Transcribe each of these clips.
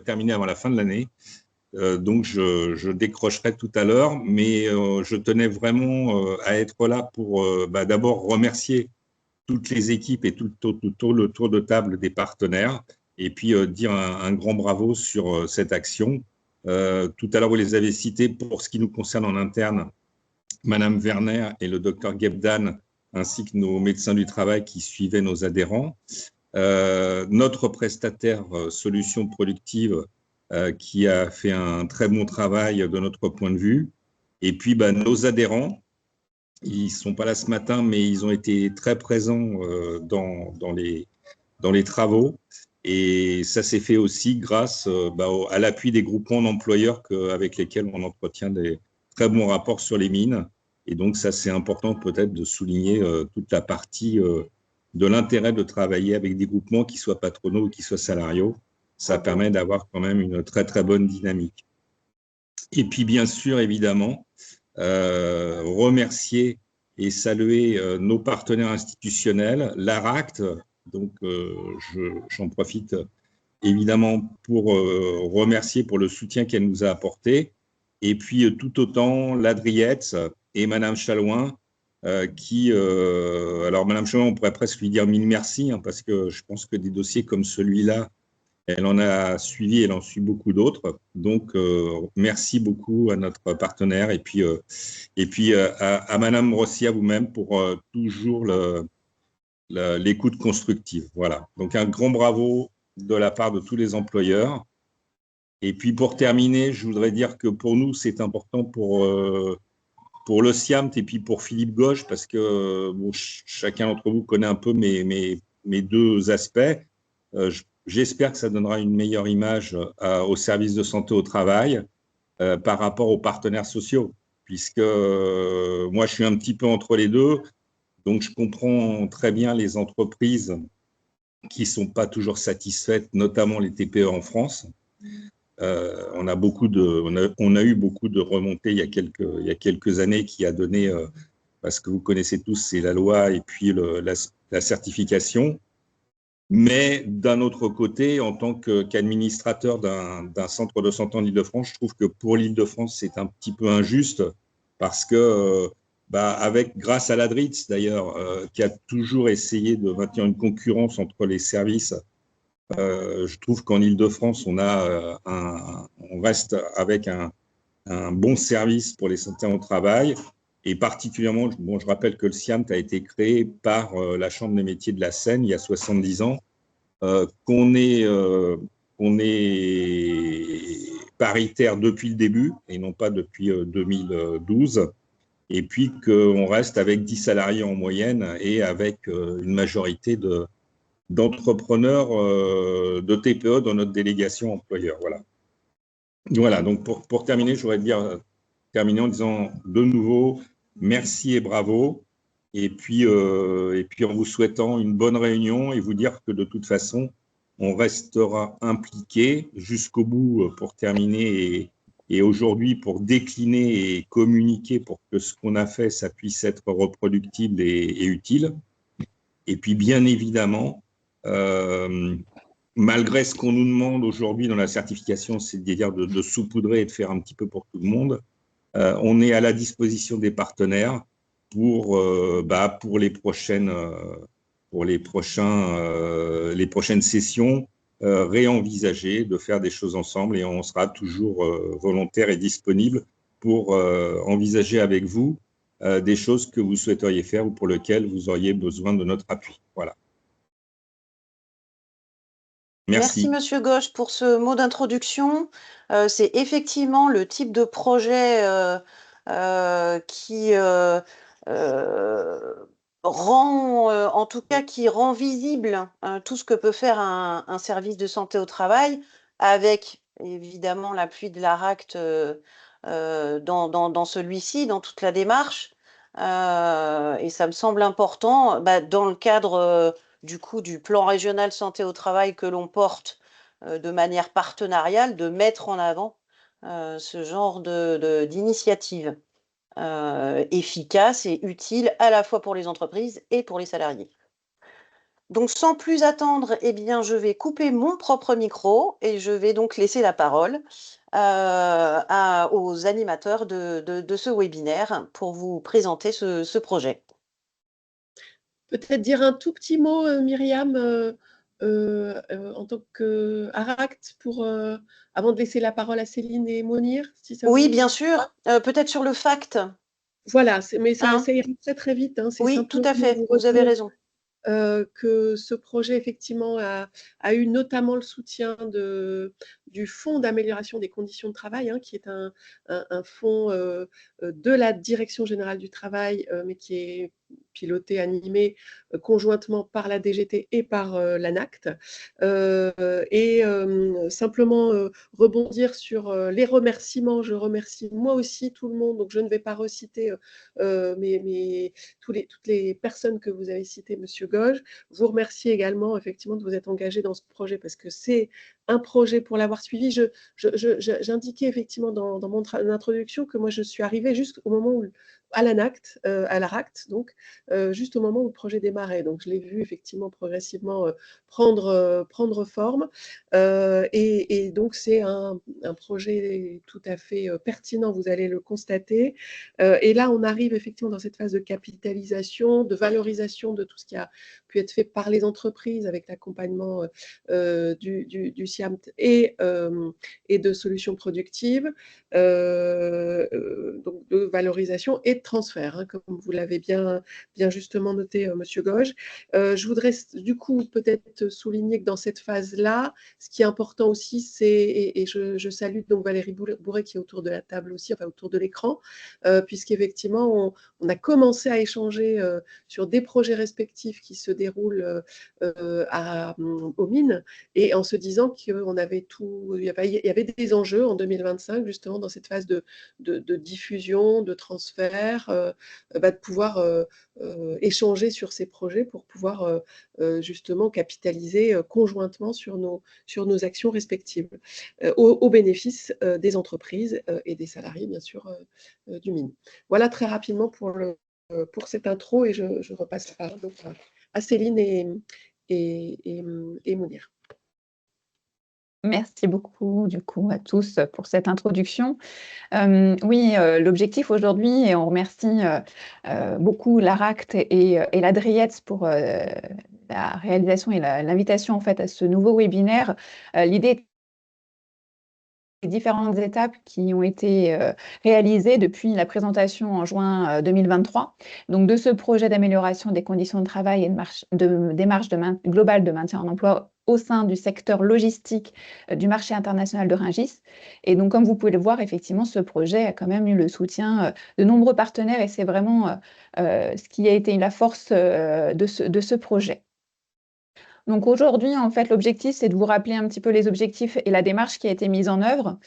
terminer avant la fin de l'année. Donc, je décrocherai tout à l'heure, mais je tenais vraiment à être là pour d'abord remercier toutes les équipes et tout le tour de table des partenaires, et puis dire un grand bravo sur cette action. Tout à l'heure, vous les avez cités. Pour ce qui nous concerne en interne, Madame Werner et le docteur Gebdan, ainsi que nos médecins du travail qui suivaient nos adhérents. Notre prestataire Solutions Productives qui a fait un très bon travail de notre point de vue. Et puis, nos adhérents, ils ne sont pas là ce matin, mais ils ont été très présents dans les travaux. Et ça s'est fait aussi grâce à l'appui des groupements d'employeurs avec lesquels on entretient des très bons rapports sur les mines. Et donc, ça, c'est important peut-être de souligner toute la partie de l'intérêt de travailler avec des groupements qui soient patronaux ou qui soient salariaux. Ça permet d'avoir quand même une très, très bonne dynamique. Et puis, bien sûr, évidemment, remercier et saluer nos partenaires institutionnels, l'ARACT. Donc, j'en profite évidemment pour remercier pour le soutien qu'elle nous a apporté. Et puis, tout autant, l'Adriette et Madame Chalouin, alors Madame Chalouin, on pourrait presque lui dire mille merci, parce que je pense que des dossiers comme celui-là, elle en a suivi, elle en suit beaucoup d'autres. Donc, merci beaucoup à notre partenaire et puis à Madame Rossi, à vous-même pour toujours l'écoute constructive. Voilà. Donc, un grand bravo de la part de tous les employeurs. Et puis, pour terminer, je voudrais dire que pour nous, c'est important pour le SIAMT et puis pour Philippe Gauche, parce que chacun d'entre vous connaît un peu mes deux aspects. J'espère que ça donnera une meilleure image au service de santé au travail par rapport aux partenaires sociaux, puisque moi, je suis un petit peu entre les deux. Donc, je comprends très bien les entreprises qui ne sont pas toujours satisfaites, notamment les TPE en France. On a eu beaucoup de remontées il y a quelques années qui a donné, parce que vous connaissez tous, c'est la loi et puis la certification. Mais d'un autre côté, en tant qu'administrateur d'un centre de santé en Île-de-France, je trouve que pour l'Île-de-France, c'est un petit peu injuste parce que, grâce à l'ADRITS d'ailleurs, qui a toujours essayé de maintenir une concurrence entre les services, je trouve qu'en Île-de-France, on reste avec un bon service pour les santé au travail. Et particulièrement, je rappelle que le SIAMT a été créé par la Chambre des métiers de la Seine il y a 70 ans, qu'on est paritaire depuis le début et non pas depuis 2012, et puis qu'on reste avec 10 salariés en moyenne et avec une majorité d'entrepreneurs de TPE dans notre délégation employeur. Voilà, donc pour terminer, je voudrais terminer en disant de nouveau merci et bravo, et puis en vous souhaitant une bonne réunion et vous dire que de toute façon, on restera impliqué jusqu'au bout pour terminer et aujourd'hui pour décliner et communiquer pour que ce qu'on a fait, ça puisse être reproductible et utile. Et puis bien évidemment, malgré ce qu'on nous demande aujourd'hui dans la certification, c'est-à-dire de saupoudrer et de faire un petit peu pour tout le monde, on est à la disposition des partenaires pour les prochaines sessions, réenvisager de faire des choses ensemble, et on sera toujours volontaire et disponible pour envisager avec vous des choses que vous souhaiteriez faire ou pour lesquelles vous auriez besoin de notre appui. Voilà. Merci, Monsieur Gauche, pour ce mot d'introduction. C'est effectivement le type de projet qui rend visible tout ce que peut faire un service de santé au travail, avec évidemment l'appui de l'ARACT dans celui-ci, dans toute la démarche. Et ça me semble important dans le cadre du plan régional santé au travail que l'on porte de manière partenariale, de mettre en avant ce genre d'initiative efficace et utile à la fois pour les entreprises et pour les salariés. Donc, sans plus attendre, eh bien, je vais couper mon propre micro et je vais donc laisser la parole aux animateurs de ce webinaire pour vous présenter ce projet. Peut-être dire un tout petit mot, Myriam, en tant qu'ARACT, avant de laisser la parole à Céline et Monir, si ça Oui, vous... bien sûr. Peut-être sur le fact. Voilà, mais ça Hein? ira très très vite, hein. C'est Oui, tout simplement à pour fait. vous Vous avez retenir raison. que ce projet, effectivement, a eu notamment le soutien du Fonds d'amélioration des conditions de travail, hein, qui est un fonds de la Direction générale du travail, mais qui est piloté, animé conjointement par la DGT et par l'ANACT. Simplement rebondir sur les remerciements. Je remercie moi aussi tout le monde, donc je ne vais pas reciter toutes les personnes que vous avez citées, Monsieur Goge. Vous remercie également effectivement de vous être engagé dans ce projet parce que c'est un projet pour l'avoir suivi. J'indiquais effectivement dans mon introduction que moi je suis arrivée juste au moment où, à l'ARACT, donc juste au moment où le projet démarrait. Donc je l'ai vu effectivement progressivement prendre forme. Et donc c'est un projet tout à fait pertinent, vous allez le constater. Et là, on arrive effectivement dans cette phase de capitalisation, de valorisation de tout ce qui a pu être fait par les entreprises avec l'accompagnement du SIAMT et de solutions productives, donc de valorisation et de transfert, hein, comme vous l'avez bien justement noté, Monsieur Goge. Je voudrais du coup peut-être souligner que dans cette phase-là, ce qui est important aussi, c'est, et je salue donc Valérie Bourret qui est autour de la table aussi, enfin autour de l'écran, puisqu'effectivement, on a commencé à échanger sur des projets respectifs qui se déroulent aux mines, et en se disant qu'il y avait des enjeux en 2025, justement, dans cette phase de diffusion, de transfert, de pouvoir échanger sur ces projets pour pouvoir justement capitaliser conjointement sur nos actions respectives, au bénéfice des entreprises et des salariés, bien sûr, du mine. Voilà très rapidement pour cette intro, et je repasse la parole donc à Céline et Mounir. Merci beaucoup du coup à tous pour cette introduction. Oui, l'objectif aujourd'hui, et on remercie beaucoup l'ARACT et l'ADRIETS pour la réalisation et l'invitation en fait à ce nouveau webinaire. L'idée des différentes étapes qui ont été réalisées depuis la présentation en juin 2023, donc de ce projet d'amélioration des conditions de travail et de démarche globale de maintien en emploi au sein du secteur logistique du marché international de Rungis. Et donc, comme vous pouvez le voir, effectivement, ce projet a quand même eu le soutien de nombreux partenaires, et c'est vraiment ce qui a été la force de ce projet. Donc aujourd'hui, en fait, l'objectif, c'est de vous rappeler un petit peu les objectifs et la démarche qui a été mise en œuvre,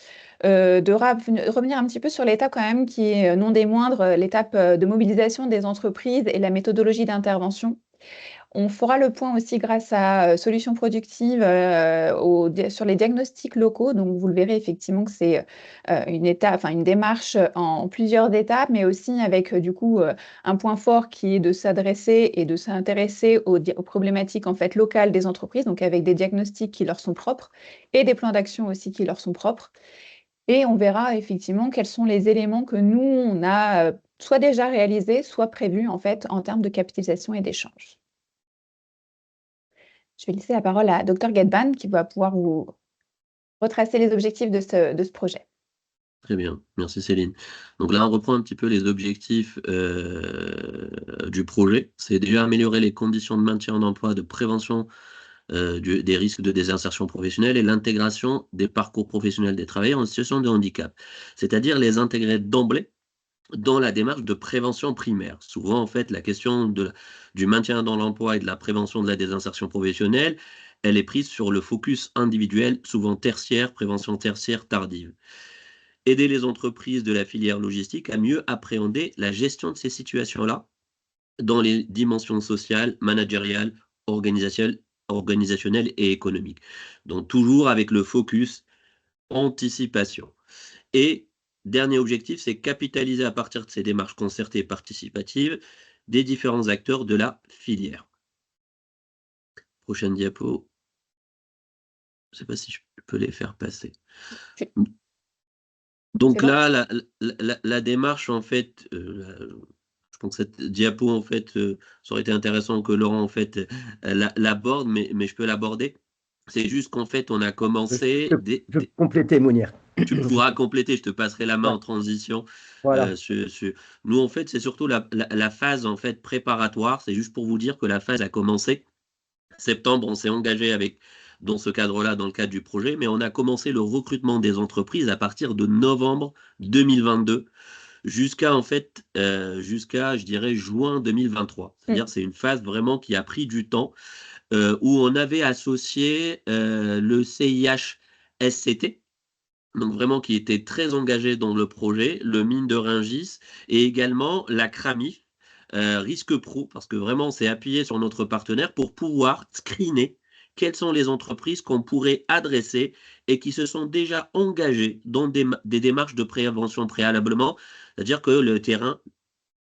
de revenir un petit peu sur l'étape quand même qui est non des moindres, l'étape de mobilisation des entreprises et la méthodologie d'intervention. On fera le point aussi grâce à Solutions Productives sur les diagnostics locaux. Donc, vous le verrez effectivement que c'est une démarche en plusieurs étapes, mais aussi avec du coup un point fort qui est de s'adresser et de s'intéresser aux problématiques en fait locales des entreprises, donc avec des diagnostics qui leur sont propres et des plans d'action aussi qui leur sont propres. Et on verra effectivement quels sont les éléments que nous, on a soit déjà réalisés, soit prévus en fait en termes de capitalisation et d'échange. Je vais laisser la parole à Dr Ghedban qui va pouvoir vous retracer les objectifs de ce projet. Très bien, merci Céline. Donc là, on reprend un petit peu les objectifs du projet. C'est déjà améliorer les conditions de maintien en emploi, de prévention des risques de désinsertion professionnelle et l'intégration des parcours professionnels des travailleurs en situation de handicap. C'est-à-dire les intégrer d'emblée dans la démarche de prévention primaire. Souvent, en fait, la question du maintien dans l'emploi et de la prévention de la désinsertion professionnelle, elle est prise sur le focus individuel, souvent tertiaire, prévention tertiaire tardive. Aider les entreprises de la filière logistique à mieux appréhender la gestion de ces situations-là dans les dimensions sociales, managériales, organisationnelles et économiques. Donc, toujours avec le focus anticipation. Et dernier objectif, c'est capitaliser à partir de ces démarches concertées et participatives des différents acteurs de la filière. Prochaine diapo. Je ne sais pas si je peux les faire passer. C'est Donc bon? là, la démarche, en fait, je pense que cette diapo, en fait, ça aurait été intéressant que Laurent, en fait, l'aborde, mais je peux l'aborder. C'est juste qu'en fait, on a commencé Je peux compléter, Mounir. Tu pourras compléter, je te passerai la main Ouais. en transition. Voilà. Nous, en fait, c'est surtout la phase en fait préparatoire. C'est juste pour vous dire que la phase a commencé. Septembre, on s'est engagé dans ce cadre-là, dans le cadre du projet, mais on a commencé le recrutement des entreprises à partir de novembre 2022 jusqu'à, en fait, je dirais, juin 2023. C'est-à-dire c'est une phase vraiment qui a pris du temps, où on avait associé le CIH-SCT, donc vraiment qui était très engagé dans le projet, le mine de Rungis et également la CRAMIF, Risque Pro, parce que vraiment c'est appuyé sur notre partenaire pour pouvoir screener quelles sont les entreprises qu'on pourrait adresser et qui se sont déjà engagées dans des démarches de prévention préalablement, c'est-à-dire que le terrain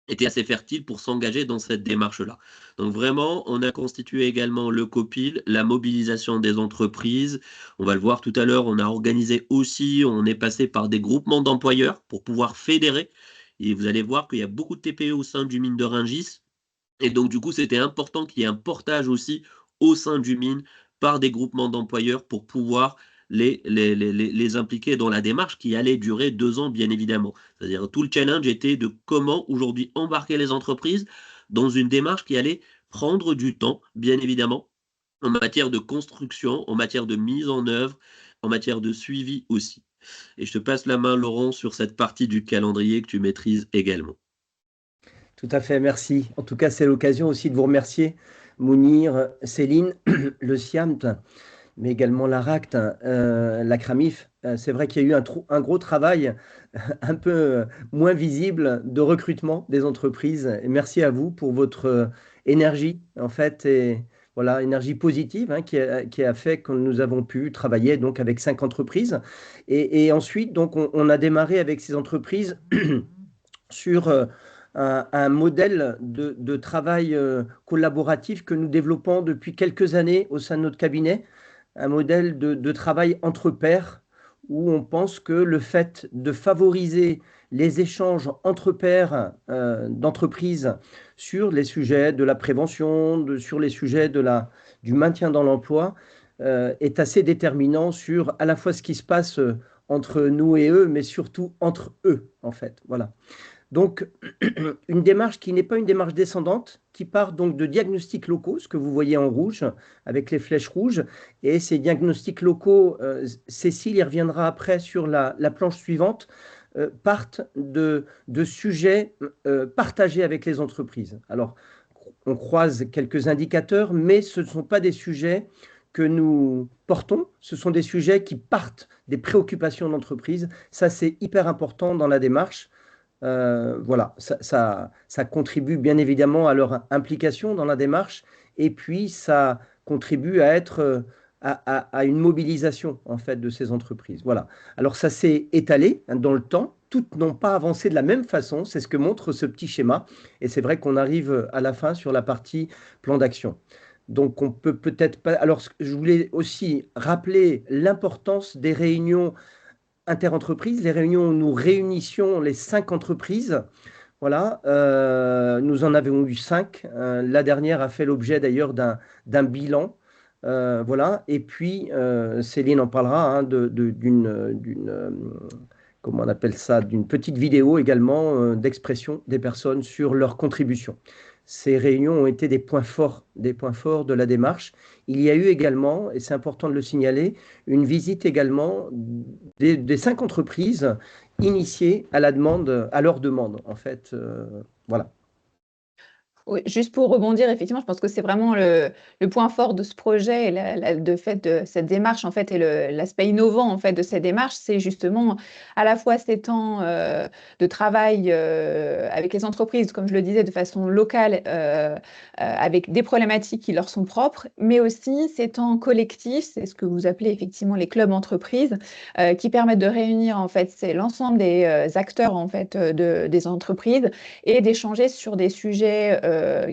était assez fertile pour s'engager dans cette démarche-là. Donc vraiment, on a constitué également le COPIL, la mobilisation des entreprises. On va le voir tout à l'heure, on a organisé aussi, on est passé par des groupements d'employeurs pour pouvoir fédérer. Et vous allez voir qu'il y a beaucoup de TPE au sein du mine de Rungis. Et donc, du coup, c'était important qu'il y ait un portage aussi au sein du mine par des groupements d'employeurs pour pouvoir les impliquer dans la démarche qui allait durer 2 ans, bien évidemment. C'est-à-dire tout le challenge était de comment aujourd'hui embarquer les entreprises dans une démarche qui allait prendre du temps, bien évidemment, en matière de construction, en matière de mise en œuvre, en matière de suivi aussi. Et je te passe la main, Laurent, sur cette partie du calendrier que tu maîtrises également. Tout à fait, merci. En tout cas, c'est l'occasion aussi de vous remercier, Mounir, Céline, le SIAMT, mais également l'ARACT, la CRAMIF. C'est vrai qu'il y a eu un gros travail un peu moins visible de recrutement des entreprises. Et merci à vous pour votre énergie, en fait, et voilà, énergie positive, hein, qui a fait que nous avons pu travailler donc avec 5 entreprises. Et ensuite, donc, on a démarré avec ces entreprises sur un modèle de travail collaboratif que nous développons depuis quelques années au sein de notre cabinet, un modèle de travail entre pairs où on pense que le fait de favoriser les échanges entre pairs d'entreprises sur les sujets de la prévention, sur les sujets du maintien dans l'emploi est assez déterminant sur à la fois ce qui se passe entre nous et eux, mais surtout entre eux, en fait. Voilà. Donc, une démarche qui n'est pas une démarche descendante, qui part donc de diagnostics locaux, ce que vous voyez en rouge, avec les flèches rouges. Et ces diagnostics locaux, Cécile y reviendra après sur la planche suivante, partent de sujets partagés avec les entreprises. Alors, on croise quelques indicateurs, mais ce ne sont pas des sujets que nous portons, ce sont des sujets qui partent des préoccupations d'entreprise. Ça, c'est hyper important dans la démarche. Voilà, ça contribue bien évidemment à leur implication dans la démarche et puis ça contribue à être à une mobilisation en fait de ces entreprises. Voilà. Alors ça s'est étalé dans le temps. Toutes n'ont pas avancé de la même façon. C'est ce que montre ce petit schéma. Et c'est vrai qu'on arrive à la fin sur la partie plan d'action. Donc on peut peut-être pas. Alors je voulais aussi rappeler l'importance des réunions interentreprises, les réunions où nous réunissions les 5 entreprises. Voilà, nous en avons eu 5. La dernière a fait l'objet d'ailleurs d'un bilan. Voilà, et puis Céline en parlera hein, comment on appelle ça, d'une petite vidéo également d'expression des personnes sur leur contribution. Ces réunions ont été des points forts de la démarche. Il y a eu également, et c'est important de le signaler, une visite également des 5 entreprises initiées à leur demande, en fait. Voilà. Oui, juste pour rebondir, effectivement, je pense que c'est vraiment le point fort de ce projet et de fait de cette démarche en fait et l'aspect innovant en fait de cette démarche, c'est justement à la fois ces temps de travail avec les entreprises, comme je le disais, de façon locale, avec des problématiques qui leur sont propres, mais aussi ces temps collectifs, c'est ce que vous appelez effectivement les clubs entreprises, qui permettent de réunir en fait c'est l'ensemble des acteurs en fait des entreprises et d'échanger sur des sujets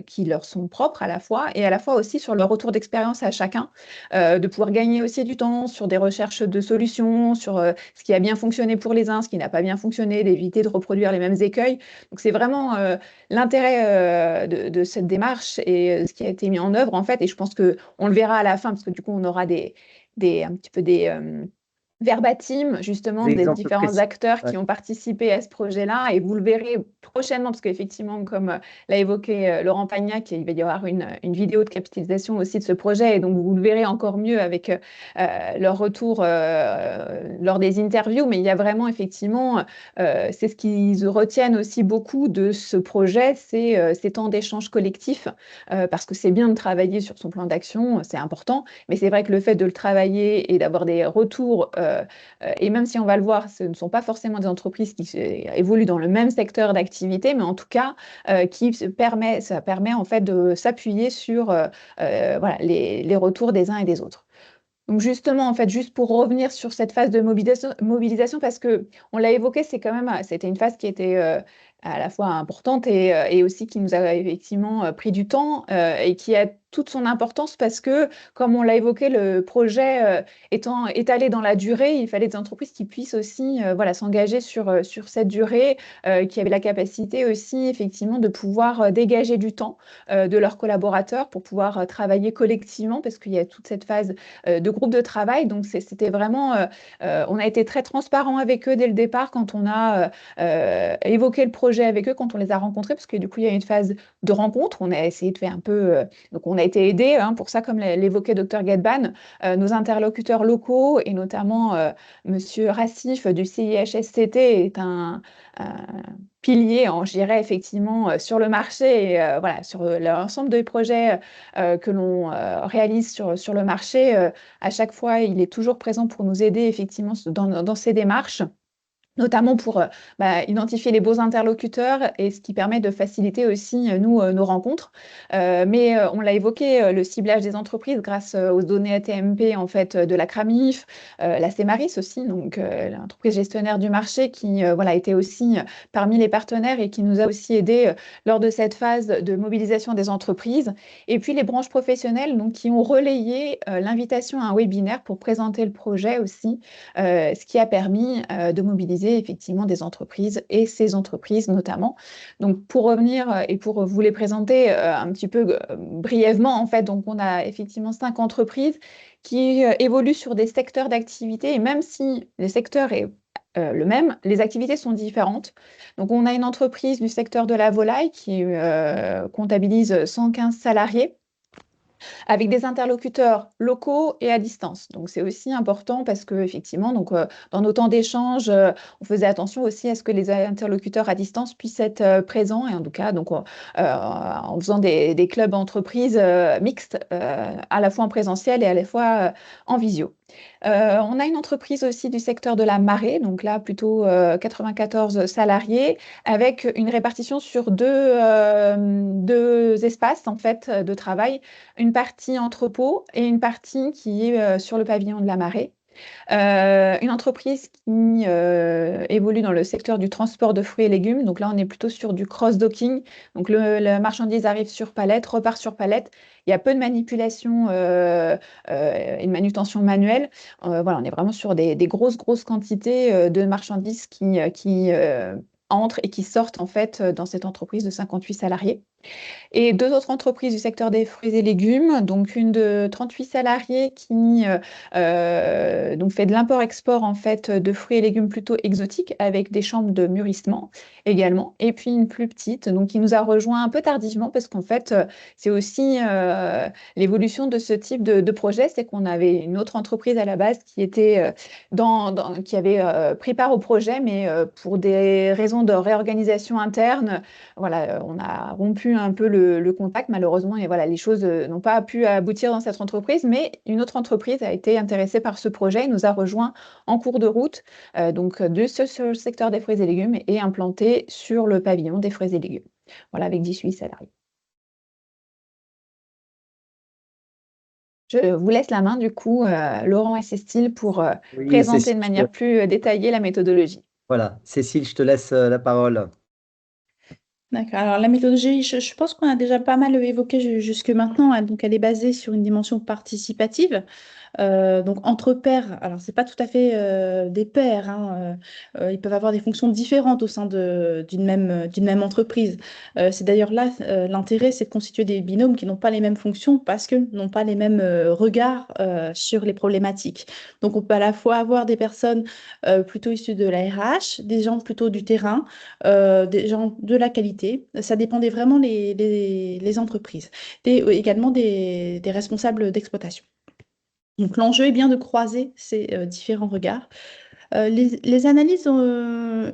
qui leur sont propres à la fois, et à la fois aussi sur leur retour d'expérience à chacun, de pouvoir gagner aussi du temps sur des recherches de solutions, sur ce qui a bien fonctionné pour les uns, ce qui n'a pas bien fonctionné, d'éviter de reproduire les mêmes écueils. Donc c'est vraiment l'intérêt de cette démarche et ce qui a été mis en œuvre en fait, et je pense qu'on le verra à la fin, parce que du coup on aura un petit peu des verbatim justement Des des exemples différents précis. acteurs Ouais. qui ont participé à ce projet-là, et vous le verrez prochainement, parce qu'effectivement, comme l'a évoqué Laurent Pagnac, il va y avoir une vidéo de capitalisation aussi de ce projet, et donc vous le verrez encore mieux avec leur retour lors des interviews, mais il y a vraiment effectivement, c'est ce qu'ils retiennent aussi beaucoup de ce projet, c'est ces temps d'échange collectif, parce que c'est bien de travailler sur son plan d'action, c'est important, mais c'est vrai que le fait de le travailler et d'avoir des retours, et même si on va le voir, ce ne sont pas forcément des entreprises qui évoluent dans le même secteur d'activité, mais en tout cas, ça permet en fait de s'appuyer sur voilà, les retours des uns et des autres. Donc justement, en fait, juste pour revenir sur cette phase de mobilisation, parce que on l'a évoqué, c'était une phase qui était à la fois importante et aussi qui nous a effectivement pris du temps, et qui a toute son importance, parce que, comme on l'a évoqué, le projet étant étalé dans la durée, il fallait des entreprises qui puissent aussi voilà, s'engager sur cette durée, qui avaient la capacité aussi effectivement de pouvoir dégager du temps de leurs collaborateurs pour pouvoir travailler collectivement, parce qu'il y a toute cette phase de groupe de travail. Donc, c'était vraiment, on a été très transparent avec eux dès le départ quand on a évoqué le projet avec eux, quand on les a rencontrés, parce que du coup, il y a une phase de rencontre. On a essayé de faire un peu, donc on a été aidés pour ça, comme l'évoquait Dr Gadban, nos interlocuteurs locaux, et notamment Monsieur Rassif du CIHSCT est un pilier, je dirais, effectivement, sur le marché, et voilà, sur l'ensemble des projets que l'on réalise sur le marché. À chaque fois, il est toujours présent pour nous aider effectivement dans ces démarches, notamment pour identifier les beaux interlocuteurs, et ce qui permet de faciliter aussi, nous, nos rencontres. Mais on l'a évoqué, le ciblage des entreprises grâce aux données ATMP en fait, de la CRAMIF, la CEMARIS aussi, donc l'entreprise gestionnaire du marché, qui voilà, était aussi parmi les partenaires et qui nous a aussi aidés lors de cette phase de mobilisation des entreprises. Et puis les branches professionnelles, donc, qui ont relayé l'invitation à un webinaire pour présenter le projet aussi, ce qui a permis de mobiliser effectivement des entreprises, et ces entreprises notamment. Donc pour revenir et pour vous les présenter un petit peu brièvement, en fait, donc on a effectivement 5 entreprises qui évoluent sur des secteurs d'activité, et même si le secteur est le même, les activités sont différentes. Donc on a une entreprise du secteur de la volaille qui comptabilise 115 salariés, avec des interlocuteurs locaux et à distance. Donc c'est aussi important, parce que effectivement, donc dans nos temps d'échange, on faisait attention aussi à ce que les interlocuteurs à distance puissent être présents, et en tout cas donc en faisant des clubs entreprises mixtes, à la fois en présentiel et à la fois en visio. On a une entreprise aussi du secteur de la marée, donc là plutôt 94 salariés, avec une répartition sur deux espaces en fait de travail, une partie entrepôt et une partie qui est sur le pavillon de la marée. Une entreprise qui évolue dans le secteur du transport de fruits et légumes. Donc là, on est plutôt sur du cross-docking. Donc la marchandise arrive sur palette, repart sur palette. Il y a peu de manipulation et de manutention manuelle. Voilà, on est vraiment sur des grosses quantités de marchandises qui entrent et qui sortent en fait dans cette entreprise de 58 salariés. Et 2 autres entreprises du secteur des fruits et légumes, donc une de 38 salariés qui donc fait de l'import-export en fait de fruits et légumes plutôt exotiques, avec des chambres de mûrissement également. Et puis une plus petite, donc qui nous a rejoint un peu tardivement, parce qu'en fait c'est aussi l'évolution de ce type de projet, c'est qu'on avait une autre entreprise à la base qui était qui avait pris part au projet, mais pour des raisons de réorganisation interne, voilà, on a rompu un peu le contact malheureusement, et voilà, les choses n'ont pas pu aboutir dans cette entreprise, mais une autre entreprise a été intéressée par ce projet et nous a rejoint en cours de route, donc sur le secteur des fruits et légumes, et implanté sur le pavillon des fruits et légumes. Voilà, avec 18 salariés. Je vous laisse la main du coup, Laurent et Cécile, pour Oui, présenter Cécile, de manière plus détaillée la méthodologie. voilà. Cécile, je te laisse la parole. D'accord. Alors la méthodologie, je pense qu'on a déjà pas mal évoqué jusque maintenant, hein. Donc elle est basée sur une dimension participative. Donc entre pairs, alors c'est pas tout à fait des pairs, hein, ils peuvent avoir des fonctions différentes au sein d'une même entreprise. C'est d'ailleurs là l'intérêt, c'est de constituer des binômes qui n'ont pas les mêmes fonctions parce que n'ont pas les mêmes regards sur les problématiques. Donc on peut à la fois avoir des personnes plutôt issues de la RH, des gens plutôt du terrain, des gens de la qualité. Ça dépendait vraiment les entreprises. Également des responsables d'exploitation. Donc l'enjeu est bien de croiser ces différents regards. Les analyses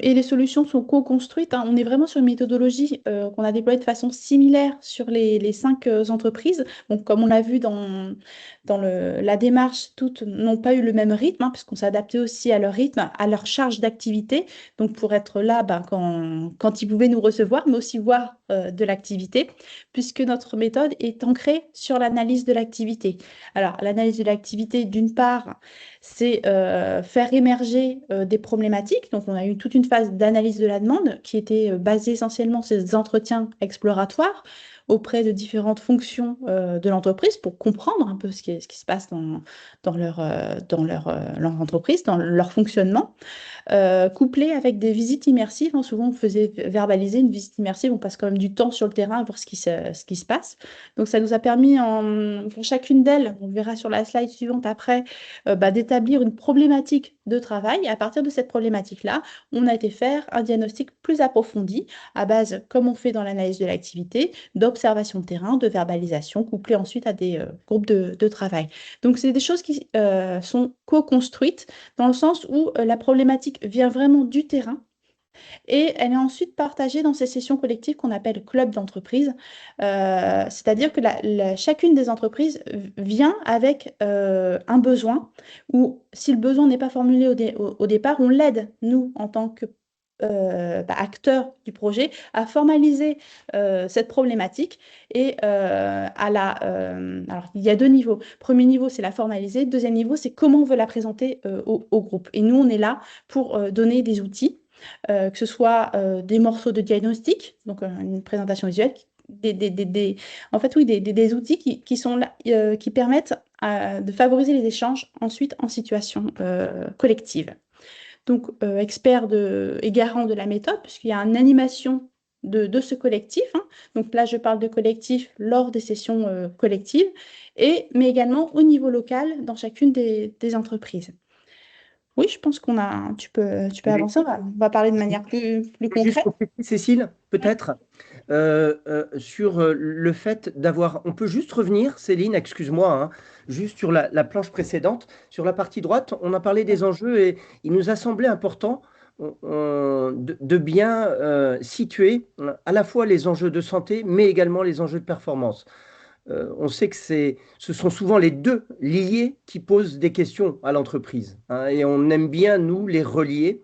et les solutions sont co-construites, hein. On est vraiment sur une méthodologie qu'on a déployée de façon similaire sur les 5 entreprises. Donc, comme on l'a vu dans la démarche, toutes n'ont pas eu le même rythme, hein, puisqu'on s'est adapté aussi à leur rythme, à leur charge d'activité. Donc, pour être là quand ils pouvaient nous recevoir, mais aussi voir de l'activité, puisque notre méthode est ancrée sur l'analyse de l'activité. Alors, l'analyse de l'activité, d'une part, c'est faire émerger des problématiques. Donc, on a eu toute une phase d'analyse de la demande qui était basée essentiellement sur ces entretiens exploratoires auprès de différentes fonctions de l'entreprise pour comprendre un peu ce qui se passe leur entreprise, dans leur fonctionnement. Couplé avec des visites immersives, hein. Souvent, on faisait verbaliser une visite immersive, on passe quand même du temps sur le terrain à voir ce qui se passe. Donc, ça nous a permis, pour chacune d'elles, on verra sur la slide suivante après, d'établir une problématique de travail. Et à partir de cette problématique-là, on a été faire un diagnostic plus approfondi à base, comme on fait dans l'analyse de l'activité, d'observation de terrain, de verbalisation, couplé ensuite à des groupes de travail. Donc, c'est des choses qui sont co-construites dans le sens où la problématique vient vraiment du terrain et elle est ensuite partagée dans ces sessions collectives qu'on appelle clubs d'entreprise. C'est-à-dire que chacune des entreprises vient avec un besoin ou si le besoin n'est pas formulé au départ, on l'aide, nous, en tant que acteurs du projet, à formaliser cette problématique et alors, il y a 2 niveaux. Premier niveau, c'est la formaliser. Deuxième niveau, c'est comment on veut la présenter au groupe. Et nous, on est là pour donner des outils, que ce soit des morceaux de diagnostic, donc une présentation visuelle, en fait, oui, des outils qui sont là, qui permettent de favoriser les échanges ensuite en situation collective. Donc, expert et garant de la méthode, puisqu'il y a une animation de ce collectif, hein. Donc là, je parle de collectif lors des sessions collectives, mais également au niveau local dans chacune des entreprises. Oui, je pense tu peux avancer. On va parler de manière plus Juste concrète. compléter, Cécile, peut-être, sur le fait d'avoir. On peut juste revenir, Céline, excuse-moi, hein, juste sur la planche précédente. Sur la partie droite, on a parlé des enjeux et il nous a semblé important de bien situer à la fois les enjeux de santé, mais également les enjeux de performance. On sait que ce sont souvent les deux liés qui posent des questions à l'entreprise, hein, et on aime bien, nous, les relier